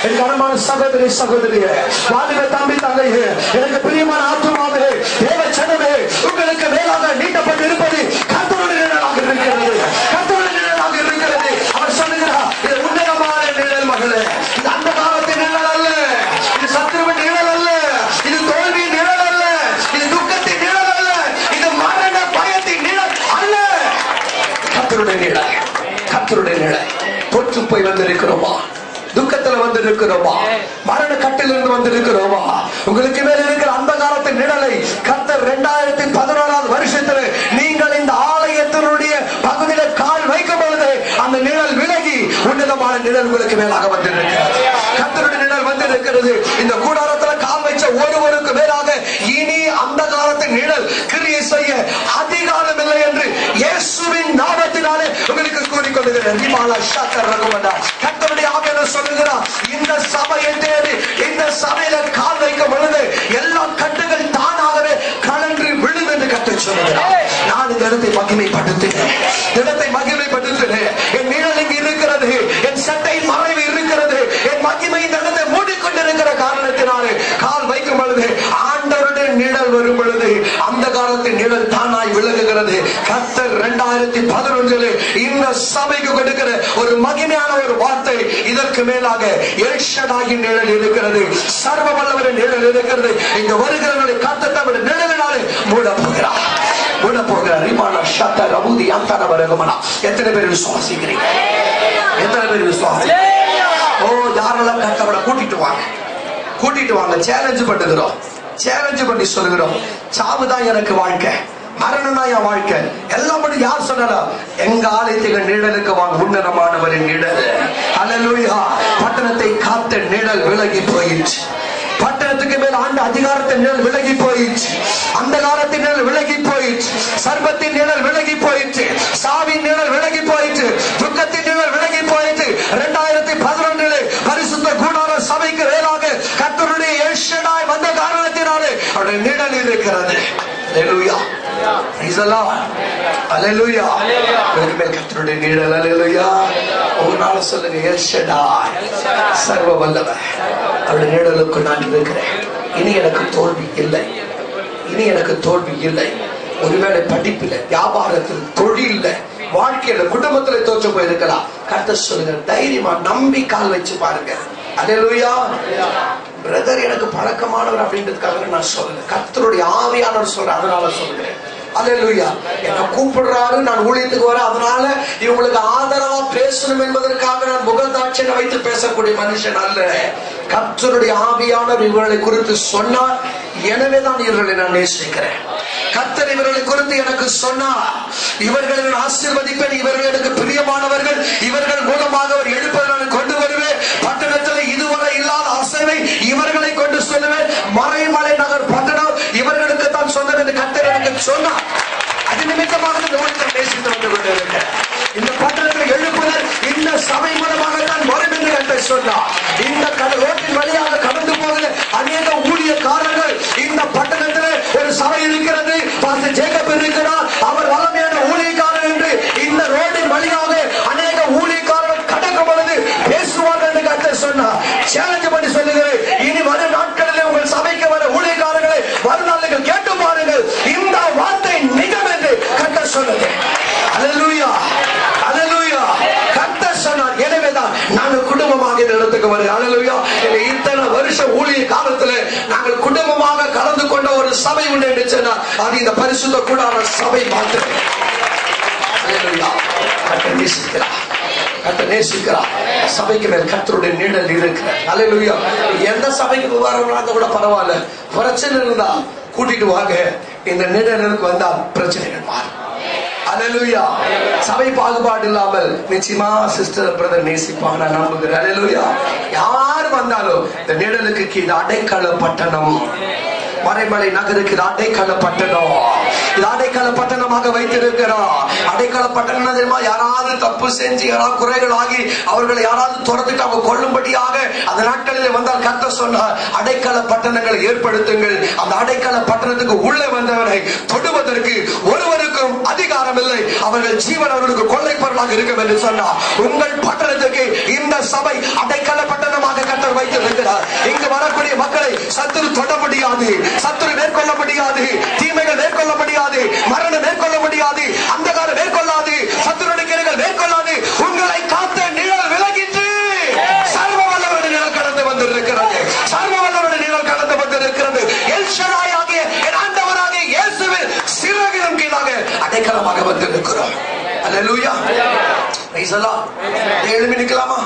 என் கனமான சகோதரி சகோதரியே, வாலிப தம்பி தங்கையே, எனக்கு பிரியமான ஆத்துமாவே, தேவ ஜனமே, உங்களுக்கு மேலாக நீட்டப்பட்டு இருப்பது கர்த்தருடைய நிழலாக இருக்கிறது. கர்த்தருடைய நிழலாக இருக்கிறது. அவர் சொல்லுகிறார், இது உன்னதமான நிழல் மகளே, இது அந்த காலத்தின் நிழல் அல்ல, இது சத்துருவின் நிழல் அல்ல, இது தோல்வியின் நிழல் அல்ல, இது துக்கத்தின் நிழல் அல்ல, இது மரண பயத்தின் நிழல் அல்ல. கர்த்தருடைய நிழல், கர்த்தருடைய நிழல். தோற்று போய் வந்திருக்கிறோமா? துக்கத்துல வந்திருக்கிறோமா? மரண கட்டிலிருந்து வந்திருக்கிறோமா? உங்களுக்கு மேல இருக்கிற அந்த காலத்தின் நிழலை கர்த்தர் 2011 வருஷத்துல நீங்கள் இந்த ஆலயத்தினுடைய பகுதியில கால் வைக்கும் பொழுது அந்த நிழல் விலகி உன்னதமான நிழல் உங்களுக்கு மேலாக வந்திருக்கிறது. கர்த்தருடைய நிழல் வந்திருக்கிறது. இந்த கூடாரத்துல கால் வச்ச ஒருவருக்கு மேலாக இனி அந்த காலத்தின் நிழல் கிரியை செய்ய அதிகாரம் இல்லை என்று இயேசுவின் நாமத்தினாலே உங்களுக்கு கூறிக்கொள்கிறேன். கர்த்தருடைய ஆவியானவர் சொல்லுகிறார், இந்த சபையை தேடி இந்த சபையில கால் வைக்கும் பொழுது எல்லா கட்டுகள் தானாகவே கலன்று விழும் என்று கர்த்தர் சொல்லுகிறார். நான் இந்த இடத்தை மகிமைப்படுத்தினேன், இடத்தை மகிமைப்படுத்தினேன். என் நிழல் இங்கு இருக்கிறது, என் சட்டை மறைவு இருக்கிறது, என் மகிமை இந்த இடத்தை மூடிக்கொண்டிருக்கிற காரணத்தினாலே கால் வைக்கும் பொழுது ஆண்டவருடைய நிழல் வரும் பொழுது அந்த காலத்தின் நிழல் தானாய் விலகுகிறது. கர்த்தர் 2011 இந்த சபைக்கு கொடுக்கிற ஒரு மகிமையான ஒரு வார்த்தை, இதற்கு மேலாக எல்ஷடாயின் நிழல் இருக்கிறது, சர்வ வல்லவரின் நிழல் இருக்கிறது. இந்த வருகிறவர்களை கர்த்தர் தம்முடைய நிழலினாலே மூட போகிறார், மூட போகிறார். எத்தனை பேர் விசுவாசிக்கிறீங்க? எத்தனை பேர் விசுவாசிக்கிறீங்க? ஓ, யாரெல்லாம் கர்த்தரை கூட்டிட்டு வாங்க, கூட்டிட்டு வாங்க. சேலஞ்ச் பண்ணுகிறோம், சேலஞ்ச் பண்ணி சொல்லுகிறோம், சாவுதான் எனக்கு வாழ்க்கை, மரணம் தான் என் வாழ்க்கை. எல்லாம் படி யார் சொன்னாலும் எங்க ஆலயத்துக்கு நிழலுக்கு வாங்க, உன்னதமானவரின் நிழல். அல்லேலூயா. பட்டணத்தை காத்த நிழல் விலகி போயிடுச்சு. பட்டணத்துக்கு மேல் ஆண்ட அதிகாரத்தின் நிழல் விலகி போயிடுச்சு. அந்த காலத்தின் நிழல் விலகி போயிடுச்சு. சர்பத்தின் நிழல் விலகி போயிடுச்சு. சாவின் நிழல் விலகி போயிடுச்சு. துக்கத்தின் நிழல் விலகி போயிடுச்சு. 2011 பரிசுத்த கூடார சபைக்கு மேலாக கர்த்தருடைய எல்ஷடாய் வந்த காரணத்தினாலே அவருடைய நிழல் இருக்கிறது. அல்லேலூயா. Praise the Lord. Hallelujah. கர்த்தருடைய நிழல். அல்லேலூயா. ஒரு நாள் சொல்லுங்க, எல்ஷடாய், சர்வ வல்லவர், அவருடைய நிழலுக்கு நான் இருக்கிறேன். இனி எனக்கு தோல்வி இல்லை, இனி எனக்கு தோல்வி இல்லை. ஒருவேளை படிப்பில், வியாபாரத்தில், தொழில, வாழ்க்கையில, குடும்பத்துல தோற்று போயிருக்கலாம். கர்த்தர் சொல்லுங்க, தைரியமா நம்பி கால் வச்சு பாருங்க. அல்லேலூயா. பிரதர் எனக்கு பழக்கமானவர் அப்படின்றதுக்காக நான் சொல்லல, கர்த்தருடைய ஆவியானவர் சொல்ற, அதனால சொல்றேன். அல்லேலூயா. என்ன கூப்பிடுறாரு, நான் ஊழியத்துக்கு வர, அதனால இவங்களுக்கு ஆதரவா பேசணும் என்பதற்காக நான் முகதாட்சியை வைத்து பேசக்கூடிய மனுஷன் அல்ல. கர்த்தருடைய ஆவியானவர் இவர்களை குறித்து சொன்னார், எனவே தான் இவர்களை நான் நேசிக்கிறேன். கர்த்தர் இவர்களை குறித்து எனக்கு சொன்னார், இவர்களை நான் ஆசீர்வதிப்பேன், இவர்கள் எனக்கு பிரியமானவர்கள், இவர்கள் மூலமாக அவர் எழுப்பதை நான் கொண்டு வருவேன். பட்டணத்தில் இதுவரை இல்லாத அசைவை இவர்களை கொண்டு சொல்லுவேன். மறைமலை நகர் பட்டணம் இவர்களுக்கு தான் சொன்னது என்று கர்த்தர் எனக்கு சொன்னார். அது நிமித்தமாக நேசித்து வந்து கொண்டிருக்கிறேன். இந்த பட்டணத்தில் எழுப்புதல் இந்த சபை மூலமாக தான் வரும் என்று கர்த்தர் சொன்னார். இந்த ரோட்டின் வழியாக கடந்து போகிற அநேக ஊழியக்காரர்கள், இந்த பட்டணத்தில் ஒரு சபை இருக்கிறது, பாஸ்டர் ஜேக்கப் இருக்கிறார், அவர் வல்லமையான ஊழியக்காரர் என்று இந்த ரோட்டின் வழியாக அநேக ஊழியக்காரர்கள் கடக்கும் பொழுது பேசுவார்கள் என்று கர்த்தர் சொன்னார். சேலஞ்ச் பண்ணி சொல்லுகிறேன், இனி வரும் நாட்களில் உங்கள் சபைக்கு வர ஊழியக்காரர்களை வருநாளுக்கு கேட்டு பாருங்கள், இந்த வார்த்தை நிஜம் என்று கர்த்தர் சொன்னது. அல்லேலூயா, அல்லேலூயா. கர்த்தர் சொன்னார், எனவேதான் நாங்கள் குடும்பமாக இந்த இடத்துக்கு வருகிறோம். அல்லேலூயா. இத்தனை வருஷம் ஊழிய காலத்துல நாங்கள் குடும்பமாக கலந்து கொண்ட ஒரு சபை உண்டு என்று சொன்னார், அது இந்த பரிசுத்த கூடார சபை மாத்திரம். அல்லேலூயா. கர்த்தர் நேசிக்கிறார், கர்த்தர் நேசிக்கிறார். சபைக்கு மேல் கர்த்தருடைய நிழல் இருக்கிறார். அல்லேலூயா. எந்த சபைக்கு வரவங்க கூட பரவாயில்ல, பிரச்சனை இருந்தா கூட்டிட்டு வாங்க, இந்த நிழலுக்கு வந்தா பிரச்சனைகள் மாறும். அல்லேலூயா. சபை பாகுபாடு இல்லாமல் நிச்சயமா சிஸ்டர் பிரதர் நேசிப்பாங்க நான் நம்புகிறேன். அல்லேலூயா. யார் வந்தாலும் இந்த நிழலுக்கு கீழே அடைக்கல பட்டணம், மறைமலை நகருக்கு அடைக்கல பட்டணம், இது அடைக்கல பட்டணமாக வைத்திருக்கிறோம். அடைக்கல பட்டணம் தெரியுமா? யாராவது தப்பு செஞ்சு யாராவது குறைகள் ஆகி அவர்களை யாராவது துரத்துட்டு அவங்க கொள்ளும்படியாக அந்த நாட்களில் வந்தால் கர்த்தர் சொன்னார், அடைக்கல பட்டணங்களை ஏற்படுத்துங்கள். அந்த அடைக்கல பட்டணத்துக்கு உள்ளே வந்தவரை தொடுவதற்கு ஒருவருக்கு வல்லமையும் அதிகாரம் இல்லை. அவர்கள் ஜீவன் அவர்களுக்கு கொள்ளை பொருளாக இருக்கும் என்று சொன்னார். உங்கள் பட்டணத்துக்கு இந்த சபை அடைக்கல பட்டணமாக கர்த்தர் வைத்திருக்கிறார். இங்கு வரக்கூடிய மக்களை சத்துரு தொட முடியாது, சத்துரு மேற்கொள்ள முடியாது, தீமைகள் மேற்கொள்ள முடியாது, மரணம் மேற்கொள்ள முடியாது, அந்தகாரம் மேற்கொள்ளாது, சத்துருடைய கிரைகள் மேற்கொள்ளாது. உங்களை காத்த நிழல் விலகிற்று. சர்வ வல்லவருடைய நிழல் கடந்து வந்திருக்கிறது. சர்வ வல்லவருடைய நிழல் கடந்து வந்திருக்கிறது. எல் ஷடாய் ஆகிய என் ஆண்டவராகிய இயேசுவின் சிறகின் கீழாக அடைக்கலமாக வந்திருக்கிறோம். அல்லேலூயா. Praise the Lord. எழும்பி நிக்கலாமா?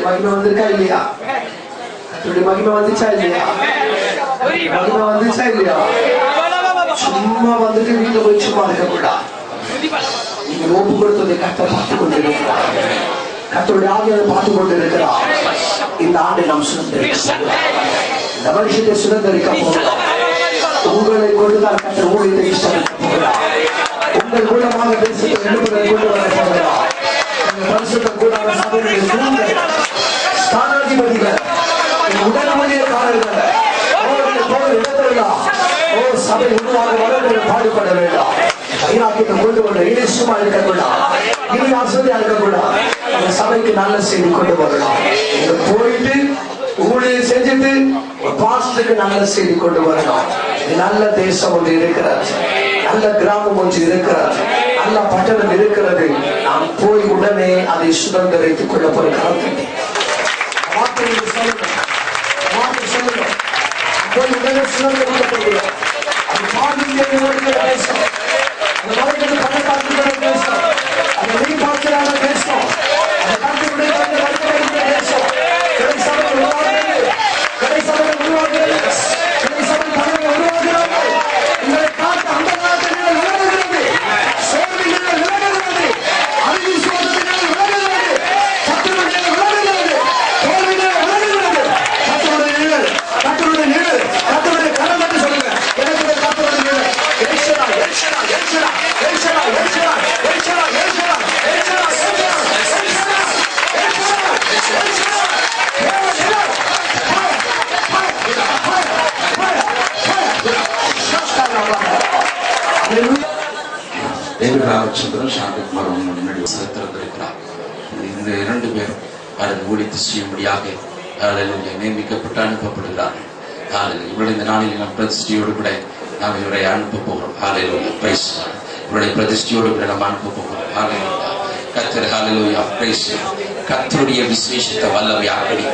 மகிமை வந்திருக்கா இல்லையா? மகிமை வந்துச்சா இல்லையா? மகிமை வந்துச்சா இல்லையா? சும்மா வந்துட்டு வீட்டுல போய் சும்மா இருக்கக்கூடாது. நீங்க ஒப்பு கொடுத்ததை கர்த்தர் பார்த்துக் கொண்டிருக்கிறார். கர்த்தருடைய ஆவியை பார்த்துக் கொண்டிருக்கிறார். இந்த ஆண்டை நாம் சுதந்திரிக்கிறோம். இந்த வருஷத்தை சுதந்திரிக்க போகிறோம். உங்களை கொண்டுதான் கர்த்தர் ஊழியத்தை இஷ்டப்பட்டு போகிறார். உங்கள் மூலமாக தேசத்தை எழுப்புதலை கொண்டு வர போகிறார். பரிசுத்த கூடாத சபைகளில் ஸ்தானாதிபதிகள், உடல் ஊழியக்காரர்கள் சபை உருவாக வளர்ந்து பாடுபட வேண்டாம். ஐநாக்கிட்ட கொண்டு வர இனிசுமா இருக்கக்கூடாது, இனி வசதியா இருக்கக்கூடாது. அந்த சபைக்கு நல்ல செய்தி கொண்டு வரலாம். போயிட்டு ஊழியம் செஞ்சுட்டு பாஸ்டருக்கு நல்ல செய்தி கொண்டு வரலாம். நல்ல தேசம் ஒன்று இருக்கிறது, நல்ல கிராமம் ஒன்று இருக்கிறது, நல்ல பட்டணம் இருக்கிறது. நாம் போய் உடனே அதை சுதந்திரித்துக் கொள்ள போற காலத்தை சொல்லுங்க. போய் உடனே சுதந்திரிக்க போகிறோம். அது பாதிக்க தேசம், அந்த மலைகளுக்கு பணக்காரர்களோட தேசம், அந்த வெளிப்பாட்சியான தேசம், அந்த கருத்துடைய தேசம். கடைசபை உருவாகிறது, கடைசபை உருவாகிறது, கடைசபை பணிகள் உருவாகிறார்கள். உங்களை பார்த்து அந்த நாட்டினர் விலகுகிறது, சோதனைகள் விலகுகிறது, அறிவு சோதனைகள் விலகுகிறது, சத்துருடைய விலகுகிறது, தோல்விகள் விலகுகிறது. கர்த்தருடைய நிழல், கர்த்தருடைய நிழல், கர்த்தருடைய கரம் என்று சொல்லுங்க. எனக்கு கர்த்தருடைய நிழல். எல்ஷடா, எல்ஷடா, எல்ஷடா, எல்ஷடா, எல்ஷடா, எல்ஷடா, எல்ஷடா, எல்ஷடா, ராமச்சந்திரன் சாந்தகுமார் முன்னாடி திறந்திருக்கிறார். இந்த 2 பேர் அதன் ஊழியத்தை செய்யும்படியாக நியமிக்கப்பட்டு அனுப்பப்படுகிறார்கள். இவருடைய இந்த நாளில் நாம் பிரதிஷ்டையோடு கூட நாம் இவரை அனுப்ப போகிறோம். இவருடைய பிரதிஷ்டையோடு கூட நாம் அனுப்ப போகிறோம். கர்த்தர் ஹல்லேலூயா, பிரைஸ். கர்த்தருடைய விசேஷத்தை வல்லமை ஆக்கடி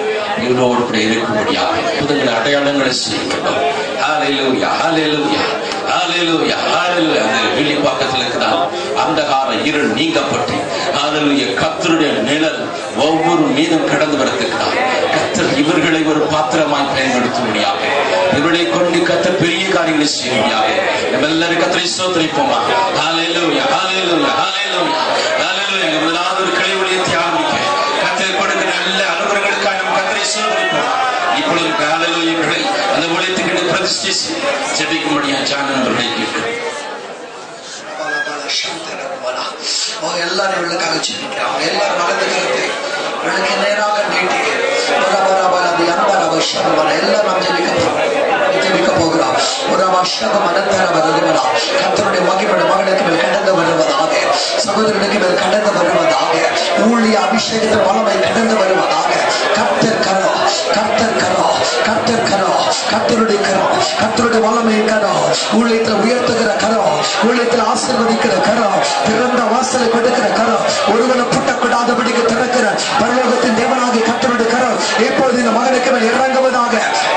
இவரோடு கூட இருக்கும்படியாக புதுங்கள் அடையாளங்களை செய்ய வேண்டும். ஹல்லேலூயா, ஹல்லேலூயா, ஹல்லேலூயா, ஹல்லேலூயா. அந்த வெளிப்பாக்கத்தில் இருக்கிறார் அந்தகார இருள் நீங்கப்பட்டு ஹல்லேலூயா கர்த்தருடைய நிழல் ஒவ்வொரு மீதும் கடந்து வரத்துக்கிறார். கர்த்தர் இவர்களை ஒரு பாத்திரமாய் பயன்படுத்தும்படியாக இவர்களை கொண்டு கர்த்தர் பெரிய காரியங்களை செய்யும்படியாக நம்ம எல்லாரும் கர்த்தரை ஸ்தோத்திரிப்போமா. ஹல்லேலூயா, ஹல்லேலூயா, ஹல்லேலூயா, ஹல்லேலூயா. முதலாவது ஒரு கலை ஊழியத்தை ஆரம்பிக்க கர்த்தர் கொடுக்கிற நல்ல அனுபவங்களுக்காக நம்ம கர்த்தரை ஸ்தோத்திரிப்போம். இப்பொழுது ஹல்லேலூயாக்களை அந்த ஊழியத்துக்கு பிரதிஷ்டை ஜெபிக்கும்படியா ஜானன் அவர்களை கேட்கிறேன். எல்லாரும் இவளுக்காக ஜெபிக்கிறாங்க. எல்லாரும் வலது கரத்தை இவளுக்கு நேராக நீட்டி எல்லாரும் நாம் ஜெபிக்க போகிறோம். கர்த்தருடைய மகிமையோட மகளுக்கு மேல் கடந்து வருவதாக, சகோதரனுக்கு மேல் கடந்து வருவதாக, ஊழிய அபிஷேகத்தின் வல்லமை கடந்து வருவதாக. கர்த்தர் கரோ, கர்த்தர் கரோ, கர்த்தர் கரோ, கர்த்தருடைய கரோ, கர்த்தருடைய வல்லமை கரோ, ஊழியத்தில் உயர்த்துகிற கரோ, ஊழியத்தில் ஆசீர்வதிக்கிற கரோ, திறந்த வாசலை கொடுக்கிற கரோ, ஒருவனை புட்டக்கூடாதபடிக்கு திறக்கிற பரலோகத்தின் தேவனாகிய கர்த்தருடைய கரோ இப்பொழுது இந்த மகனுக்கு மேல் இறங்குவதாக,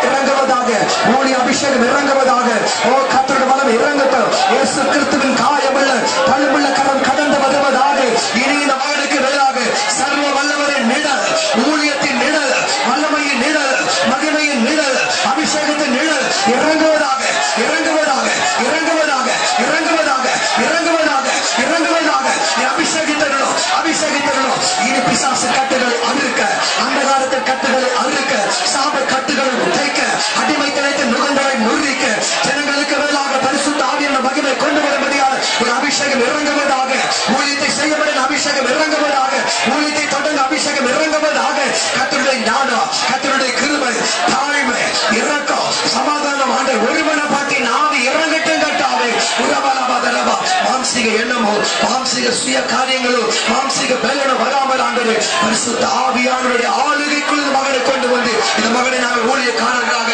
இறங்குவதாக. ஊழிய அபிஷேகம் இறங்குவதாக. ஓ கர்த்தருடைய வல்லமை இறங்கட்டும். இயேசு கிறிஸ்துவின் காயமுள்ள பழுமுள்ள கரம் கடந்து வருவதாக. இனி இந்த மகனுக்கு மேலாக சர்வ வல்லவரின் நிழல், ஊழியத்தின் நிழல், வல்லமையின் நிழல், மகிமையின் நிழல், அபிஷேகத்தின் நிழல் இறங்குவதாக, இறங்குவதாக, இறங்குவதாக, இறங்குவதாக, இறங்குவதாக, இறங்குவதாக. அபிஷேகித்தரணும், அபிஷேகித்தரணும். இனி பிசாசு கட்டுகளை அறுக்க, அந்தகாரத்தின் கட்டுகளை அறுக்க, சாப கட்டுகளை உடைக்க, அடிமை திளைத்த நுகர்ந்தவை நுறுக்க, ஜனங்களுக்கு மேலாக பரிசுத்த ஆவியான மகிமை கொண்டு வரும்படியாக ஒரு அபிஷேகம் இறங்குவதாக. ஊழியத்தை செய்யப்படும் அபிஷேகம் இறங்குவதாக. ஊழியத்தை தொடர்ந்து அபிஷேகம் இறங்குவதாக. கர்த்தருடைய ஞானம், கர்த்தருடைய கிருபை, தாழ்மை, இரக்கம், சமாதானம் ஆண்டு ஒருவனை பார்த்து ஆவி இறங்கட்டும் கட்டாவே. உரபலபதலபா மாம்சிக எண்ணமோ, மாம்சிக சுய காரியங்களோ, மாம்சிக பலனோ வராமல் ஆண்டது பரிசுத்த ஆவியானவருடைய ஆளுகைக்குள் இந்த மகனை கொண்டு வந்து இந்த மகனை நாங்கள் ஊழியக்காரர்களாக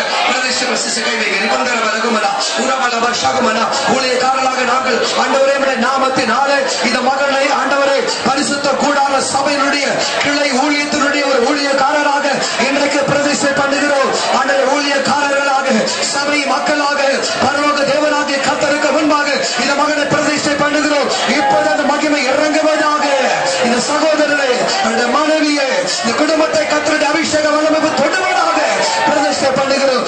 ஊழியக்காரர்களாக நாங்கள் ஆண்டவரே நாமத்தினாலே இந்த மகனை ஆண்டவரே பரிசுத்த கூடார சபையினுடைய கிளை ஊழியத்தினுடைய ஒரு ஊழியக்காரராக இன்றைக்கு பிரதிஷ்டை பண்ணுகிறோம். ஆண்டவரே ஊழியக்காரர்களாக சபை மக்களாக பரலோக தேவனாகிய கர்த்தருக்கு முன்பாக இந்த மகனை பிரதிஷ்டை பண்ணுகிறோம். இப்போது அந்த மகிமை இறங்க குடும்பத்தை கர்த்தருடைய அபிஷேக வல்லமை தொடுவதாக பிரதிஷ்டை பண்ணுகிறோம்.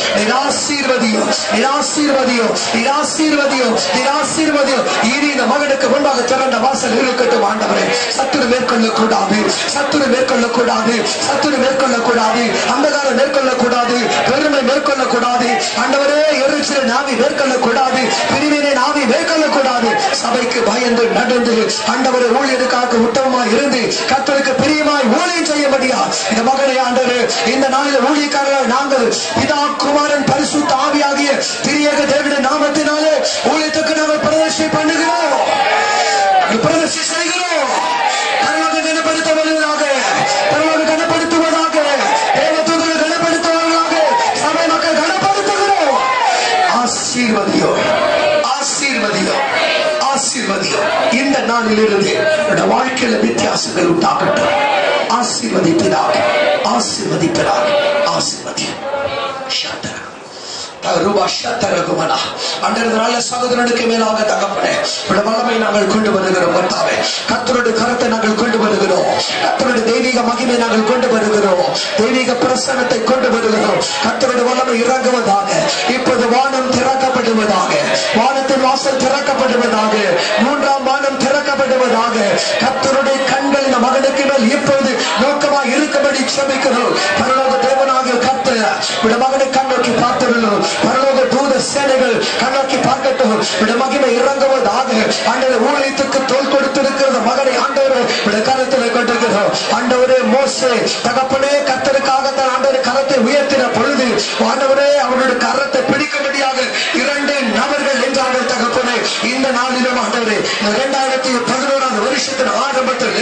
ஆசீர்வதியும் இனி இந்த மகனுக்கு முன்பாக திறந்த வாசல் இருக்கட்டும். ஆண்டவரே, சத்துரு மேற்கொள்ளக்கூடாது, அந்தகாரம் மேற்கொள்ளக்கூடாது, பெருமை மேற்கொள்ளக்கூடாது. ஆண்டவரே, எரிச்சல் நாவி மேற்கொள்ளக்கூடாது, பிரிவினை நாவி மேற்கொள்ளக்கூடாது. சபைக்கு பயந்து நடந்து ஆண்டவரே ஊழியருக்காக உத்தமமாய் இருந்து கர்த்தருக்கு பிரியமாய் ஊழியம் செய்யபடியா இந்த மகனை ஆண்டவரே இந்த நாளில் ஊழியக்காரர்கள் நாங்கள் பிதா குமாரன் பரிசுத்த ஆவியாகிய திரியேக தேவனுடைய நாமத்தினாலே ஊழியத்துக்கு நாங்கள் பிரதிஷ்டை பண்ணுகிறோம், பிரதிஷ்டை செய்கிறோம். பரலோக கனப்படுத்துவதாக, தேவதூதர்கள் கனப்படுத்துவதாக, சபை மக்கள் கனப்படுத்துகிறோம். ஆசீர்வதியோ இந்த நாளிலிருந்து வாழ்க்கையில வித்தியாசங்கள் உண்டாகட்டும். ஆசீர்வதிப்பதாக சகோதரனுக்கு மேலாக தகப்பனே வல்லமை நாங்கள் கொண்டு வருகிறோம். கர்த்தருடைய கரத்தை நாங்கள் கொண்டு வருகிறோம். கர்த்தருடைய தெய்வீக மகிமை நாங்கள் கொண்டு வருகிறோம். தெய்வீக பிரசன்னத்தை கொண்டு வருகிறோம். கர்த்தருடைய வல்லமை இறங்குவதாக. இப்போது வானம் திறக்கப்படுவதாக, வானத்தின் வாசல் திறக்கப்படுவதாக, மூன்றாம் வானம் திறக்கப்படுவதாக. கர்த்தருடைய கண்கள் இந்த மகனுக்கு மேல் இப்போது நோக்கமாக இருக்கும்படி ஜெபிக்கிறோம். பரலோக தேவனாகிய கர்த்தர் மகனை கண்ணோக்கி பார்த்துள்ளோம். பரலோக தூத சேனைகள் கண்ணோக்கி பார்க்கட்டும். மகிமை இறங்குவதாக. ஆண்டவரே, ஊழியத்துக்கு தோல் கொடுத்திருக்கிற மகனை ஆண்டவரே கரத்தில் கொண்டிருக்கிறோம். ஆண்டவரே, மோசே தகப்பனே கர்த்தருக்காக தான் ஆண்டவரே கரத்தை உயர்த்தின பொழுது ஆண்டவரே அவருடைய கரத்தை பிடிக்கும்படியாக 2 நபர்கள் என்றார்கள். தகப்பனே, இந்த நாளிலும் ஆண்டவரே 2011 வருஷத்தின் ஆரம்பத்தில்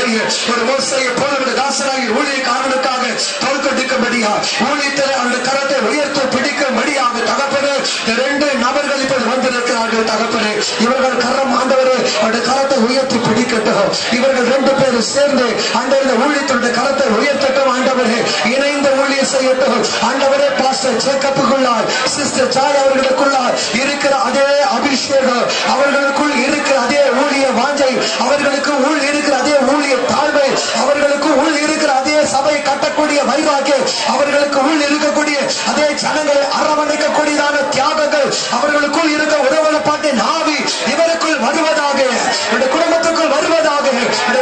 ஒரு மோசையை போல தாசராகி ஊழியக்காரனுக்காக தோல் கொடுக்கும்படியா ஊழியத்தில் அவருடைய கரத்தை உயர்த்த பிடிக்கும்படியாக தகப்பனே 2 நபர்கள் இப்போது வந்திருக்கிறார்கள். தகப்பனே, இவர்கள் கரம் ஆண்டவரே அவருடைய கரத்தை உயர்த்தி பிடிக்கட்டும். இவர்கள் 2 பேரும் சேர்ந்து ஆண்டவரே ஊழியத்துடைய கரத்தை உயர்த்தட்டும். ஆண்டவரே, இணைந்த ஊழியம் செய்யட்டும். ஆண்டவரே, பாஸ்டர் ஜேக்கப்புக்குள்ளார், சிஸ்டர் ஜாய் அவர்களுக்குள்ளார் இருக்கிற அதே அபிஷேகம், அவர்களுக்குள் இருக்கிற அதே ஊழிய வாஞ்சை, அவர்களுக்கு உள் இருக்கிற அதே ஊழிய தாழ்மை, அவர்களுக்கு உள் இருக்கிற அதே சபை கட்டக்கூடிய வைராக்கியம், அவர்களுக்கு உள் இருக்கக்கூடிய அதே ஜனங்களை அரவணைக்கக்கூடியதான தியாகங்கள், அவர்களுக்குள் இருக்க உறவலப்பாட்டின் ஆவி இவருக்குள் வருவதாக, குடும்பத்துக்குள் வருவதாக,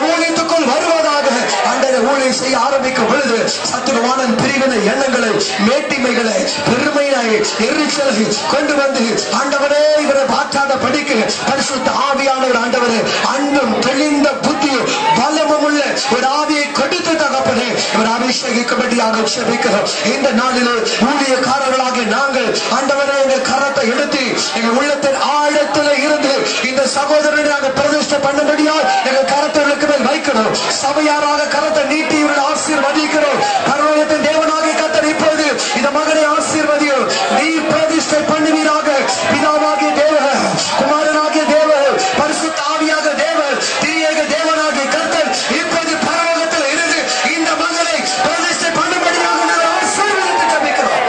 ஊழியத்துக்குள் வருவதாக. அந்த ஊழியம் செய்ய ஆரம்பிக்கும் பொழுது சத்துருவானன் பிரிவினை எண்ணங்களை, மேட்டிமைகளை, பெருமையை, எரிச்சலை கொண்டு வந்து ஆண்டவரே இவரை மாற்றாத படிக்கு பரிசுத்த ஆவியானவர் ஆண்டவரே அன்பும் தெளிந்த புத்தியும் பலமும் உள்ள ஒரு ஆவியை கொடுத்து தகப்பனே இவர் அபிஷேகிக்கும்படியாக ஜெபிக்கிறோம். இந்த நாளிலே ஊழியக்காரர்களாக நாங்கள் ஆண்டவரே எங்கள் கரத்தை எடுத்து எங்கள் உள்ளத்தின் ஆழத்தில் இருந்து இந்த சகோதரனை நாங்கள் பிரதிஷ்டை பண்ணும்படியாக எங்கள் கரத்திற்கு மேல் வைக்கிறோம். சபையாராக கரத்தை நீட்டி இவர்கள் ஆசீர்வதிக்கிறோம். பரலோகத்தின் தேவனாகிய கர்த்தர் இப்போது இந்த மகனை ஆசீர்வதியும். நீ பிரதிஷ்டை பண்ணுவீராக. பிதாவாகிய தேவன், குமாரனாகிய தேவன், பரிசுத்த ஆவியாக தேவன், திரியேக தேவனாகிய கர்த்தர் இப்போது பரலோகத்தில் இருந்து இந்த மகனை பிரதிஷ்டை பண்ணும்படியாக நாங்கள் ஆசீர்வதித்து ஜெபிக்கிறோம்.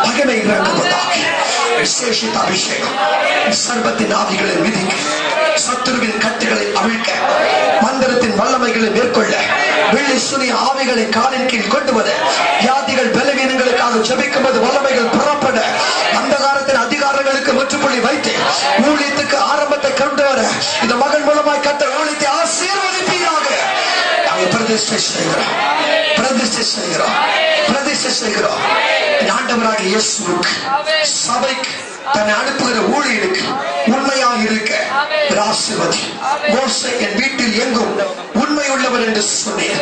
மகிமை இறங்குவதாக. விசேஷித்த அபிஷேகம் சர்வத்தின் ஆவிகளை மிதிக்க, சத்துருவின் கட்டுகளை அவிழ்க்க, மந்திரத்தின் வல்லமைகளை மேற்கொள்ள, வெள்ளி சுனிய ஆவிகளை காலின் கீழ் கொண்டு வர, வியாதிகள் பலவீனங்களுக்காக ஜெபிக்கும்போது வல்லமைகள் புறப்பட, அந்தகாரத்தின் அதிகாரங்களுக்கு முற்றுப்புள்ளி வைத்து ஊழியத்துக்கு ஆரம்பத்தை கொண்டு வர இந்த மகன் மூலமாய் கர்த்தர் ஊழியத்தை ஆசீர்வதிப்பீராக. நாங்கள் பிரதிஷ்டை செய்கிறோம். ஆண்டவராகிய இயேசுவுக்கு, சபைக்கு, தன்னை அனுப்புகிற ஊழியனுக்கு உண்மையாக இருக்க ஆசீர்வதி. மோசே என் வீட்டில் எங்கும் உண்மை உள்ளவர் என்று சொன்னேன்.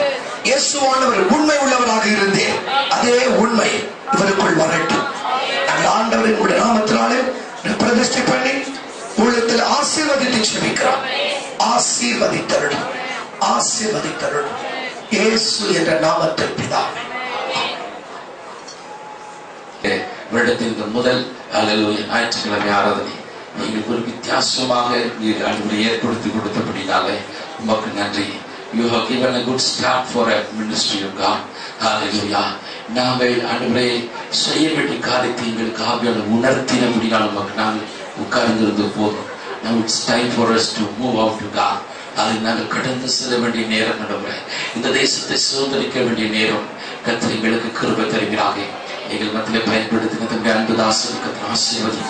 இயேசுவானவர் உண்மை உள்ளவராக இருந்தேன். அதே உண்மை இவருக்குள் வரட்டும். நாங்கள் ஆண்டவரின் நாமத்தினாலே பிரதிஷ்டை பண்ணி ஊழியத்தில் ஆசீர்வதித்து ஜெபிக்கிறோம். ஆசீர்வதித்தருளும் இயேசு என்ற நாமத்தில் பிதாவே. வருடத்தின் முதல் ஞாயிற்றுக்கிழமை ஆராதனை நீங்கள் ஒரு வித்தியாசமாக ஏற்படுத்தி கொடுத்தபடினாலே உமக்கு நன்றி. You have given a good start for a ministry of God. Hallelujah. நாங்கள் ஆண்டவரே செய்ய வேண்டிய காரியத்தை எங்களுக்கு ஆவியான உணர்த்தினபடினால் உமக்கு நாங்கள் உட்கார்ந்திருந்த போதும். Now it's time for us to move out to God. அதை நாங்கள் கடந்து செல்ல வேண்டிய நேரம் ஆண்டவரே. இந்த தேசத்தை சுதந்திரிக்க வேண்டிய நேரம். கர்த்தர் எங்களுக்கு கிருபை தருகிறாக. எங்கள் மத்தியிலே பயன்படுத்தின அன்பு தாசன் கர்த்தர் ஆசீர்வதி,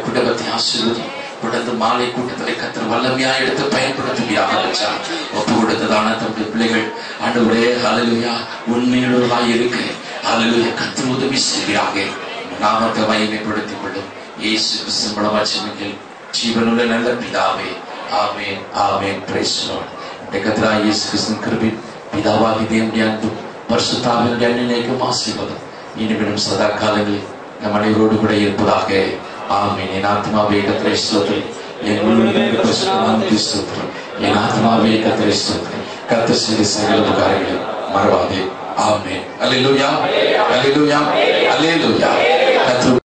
குடும்பத்தை ஆசீர்வதி. தொடர்ந்து மாலை கூட்டத்திலே கர்த்தர் வல்லமையா எடுத்து பயன்படுத்துகிறார். ஒப்பு கொடுத்ததான தம்முடைய பிள்ளைகள் ஆண்டவரே ஹல்லேலூயா உண்மையுள்ளவர்களாய் இருக்க ஹல்லேலூயா கர்த்தர் உதவி செய்கிறாக. நாமத்தை மகிமைப்படுத்திக் கொள்ளும் இயேசு கிறிஸ்து மூலமா ஜெபிக்கிறேன் ஜீவனுள்ள நல்ல பிதாவே. Amen amen. Praise the Lord. கர்த்தராகிய இயேசு கிறிஸ்துவின் கிருபை, பிதாவாகிய தேவனுடைய அன்பும் பரிசுத்தாவினுடைய அன்பினைக்கும் ஆசீர்வாதம் இனிமேலும் சதா காலங்களில் நம் அனைவரோடு கூட இருப்பதாக. ஆமென். என் ஆத்மாவே கர்த்தரை ஸ்தோத்திரி, என் உள்ளும் பரிசுத்தமானவரை ஸ்தோத்திரி. என் ஆத்மாவே கர்த்தரை ஸ்தோத்திரி. கர்த்தர் செய்த சகல உபகாரங்களை மறவாதே. ஆமென். அல்லேலூயா அல்லேலூயா அல்லேலூயா. கர்த்தர்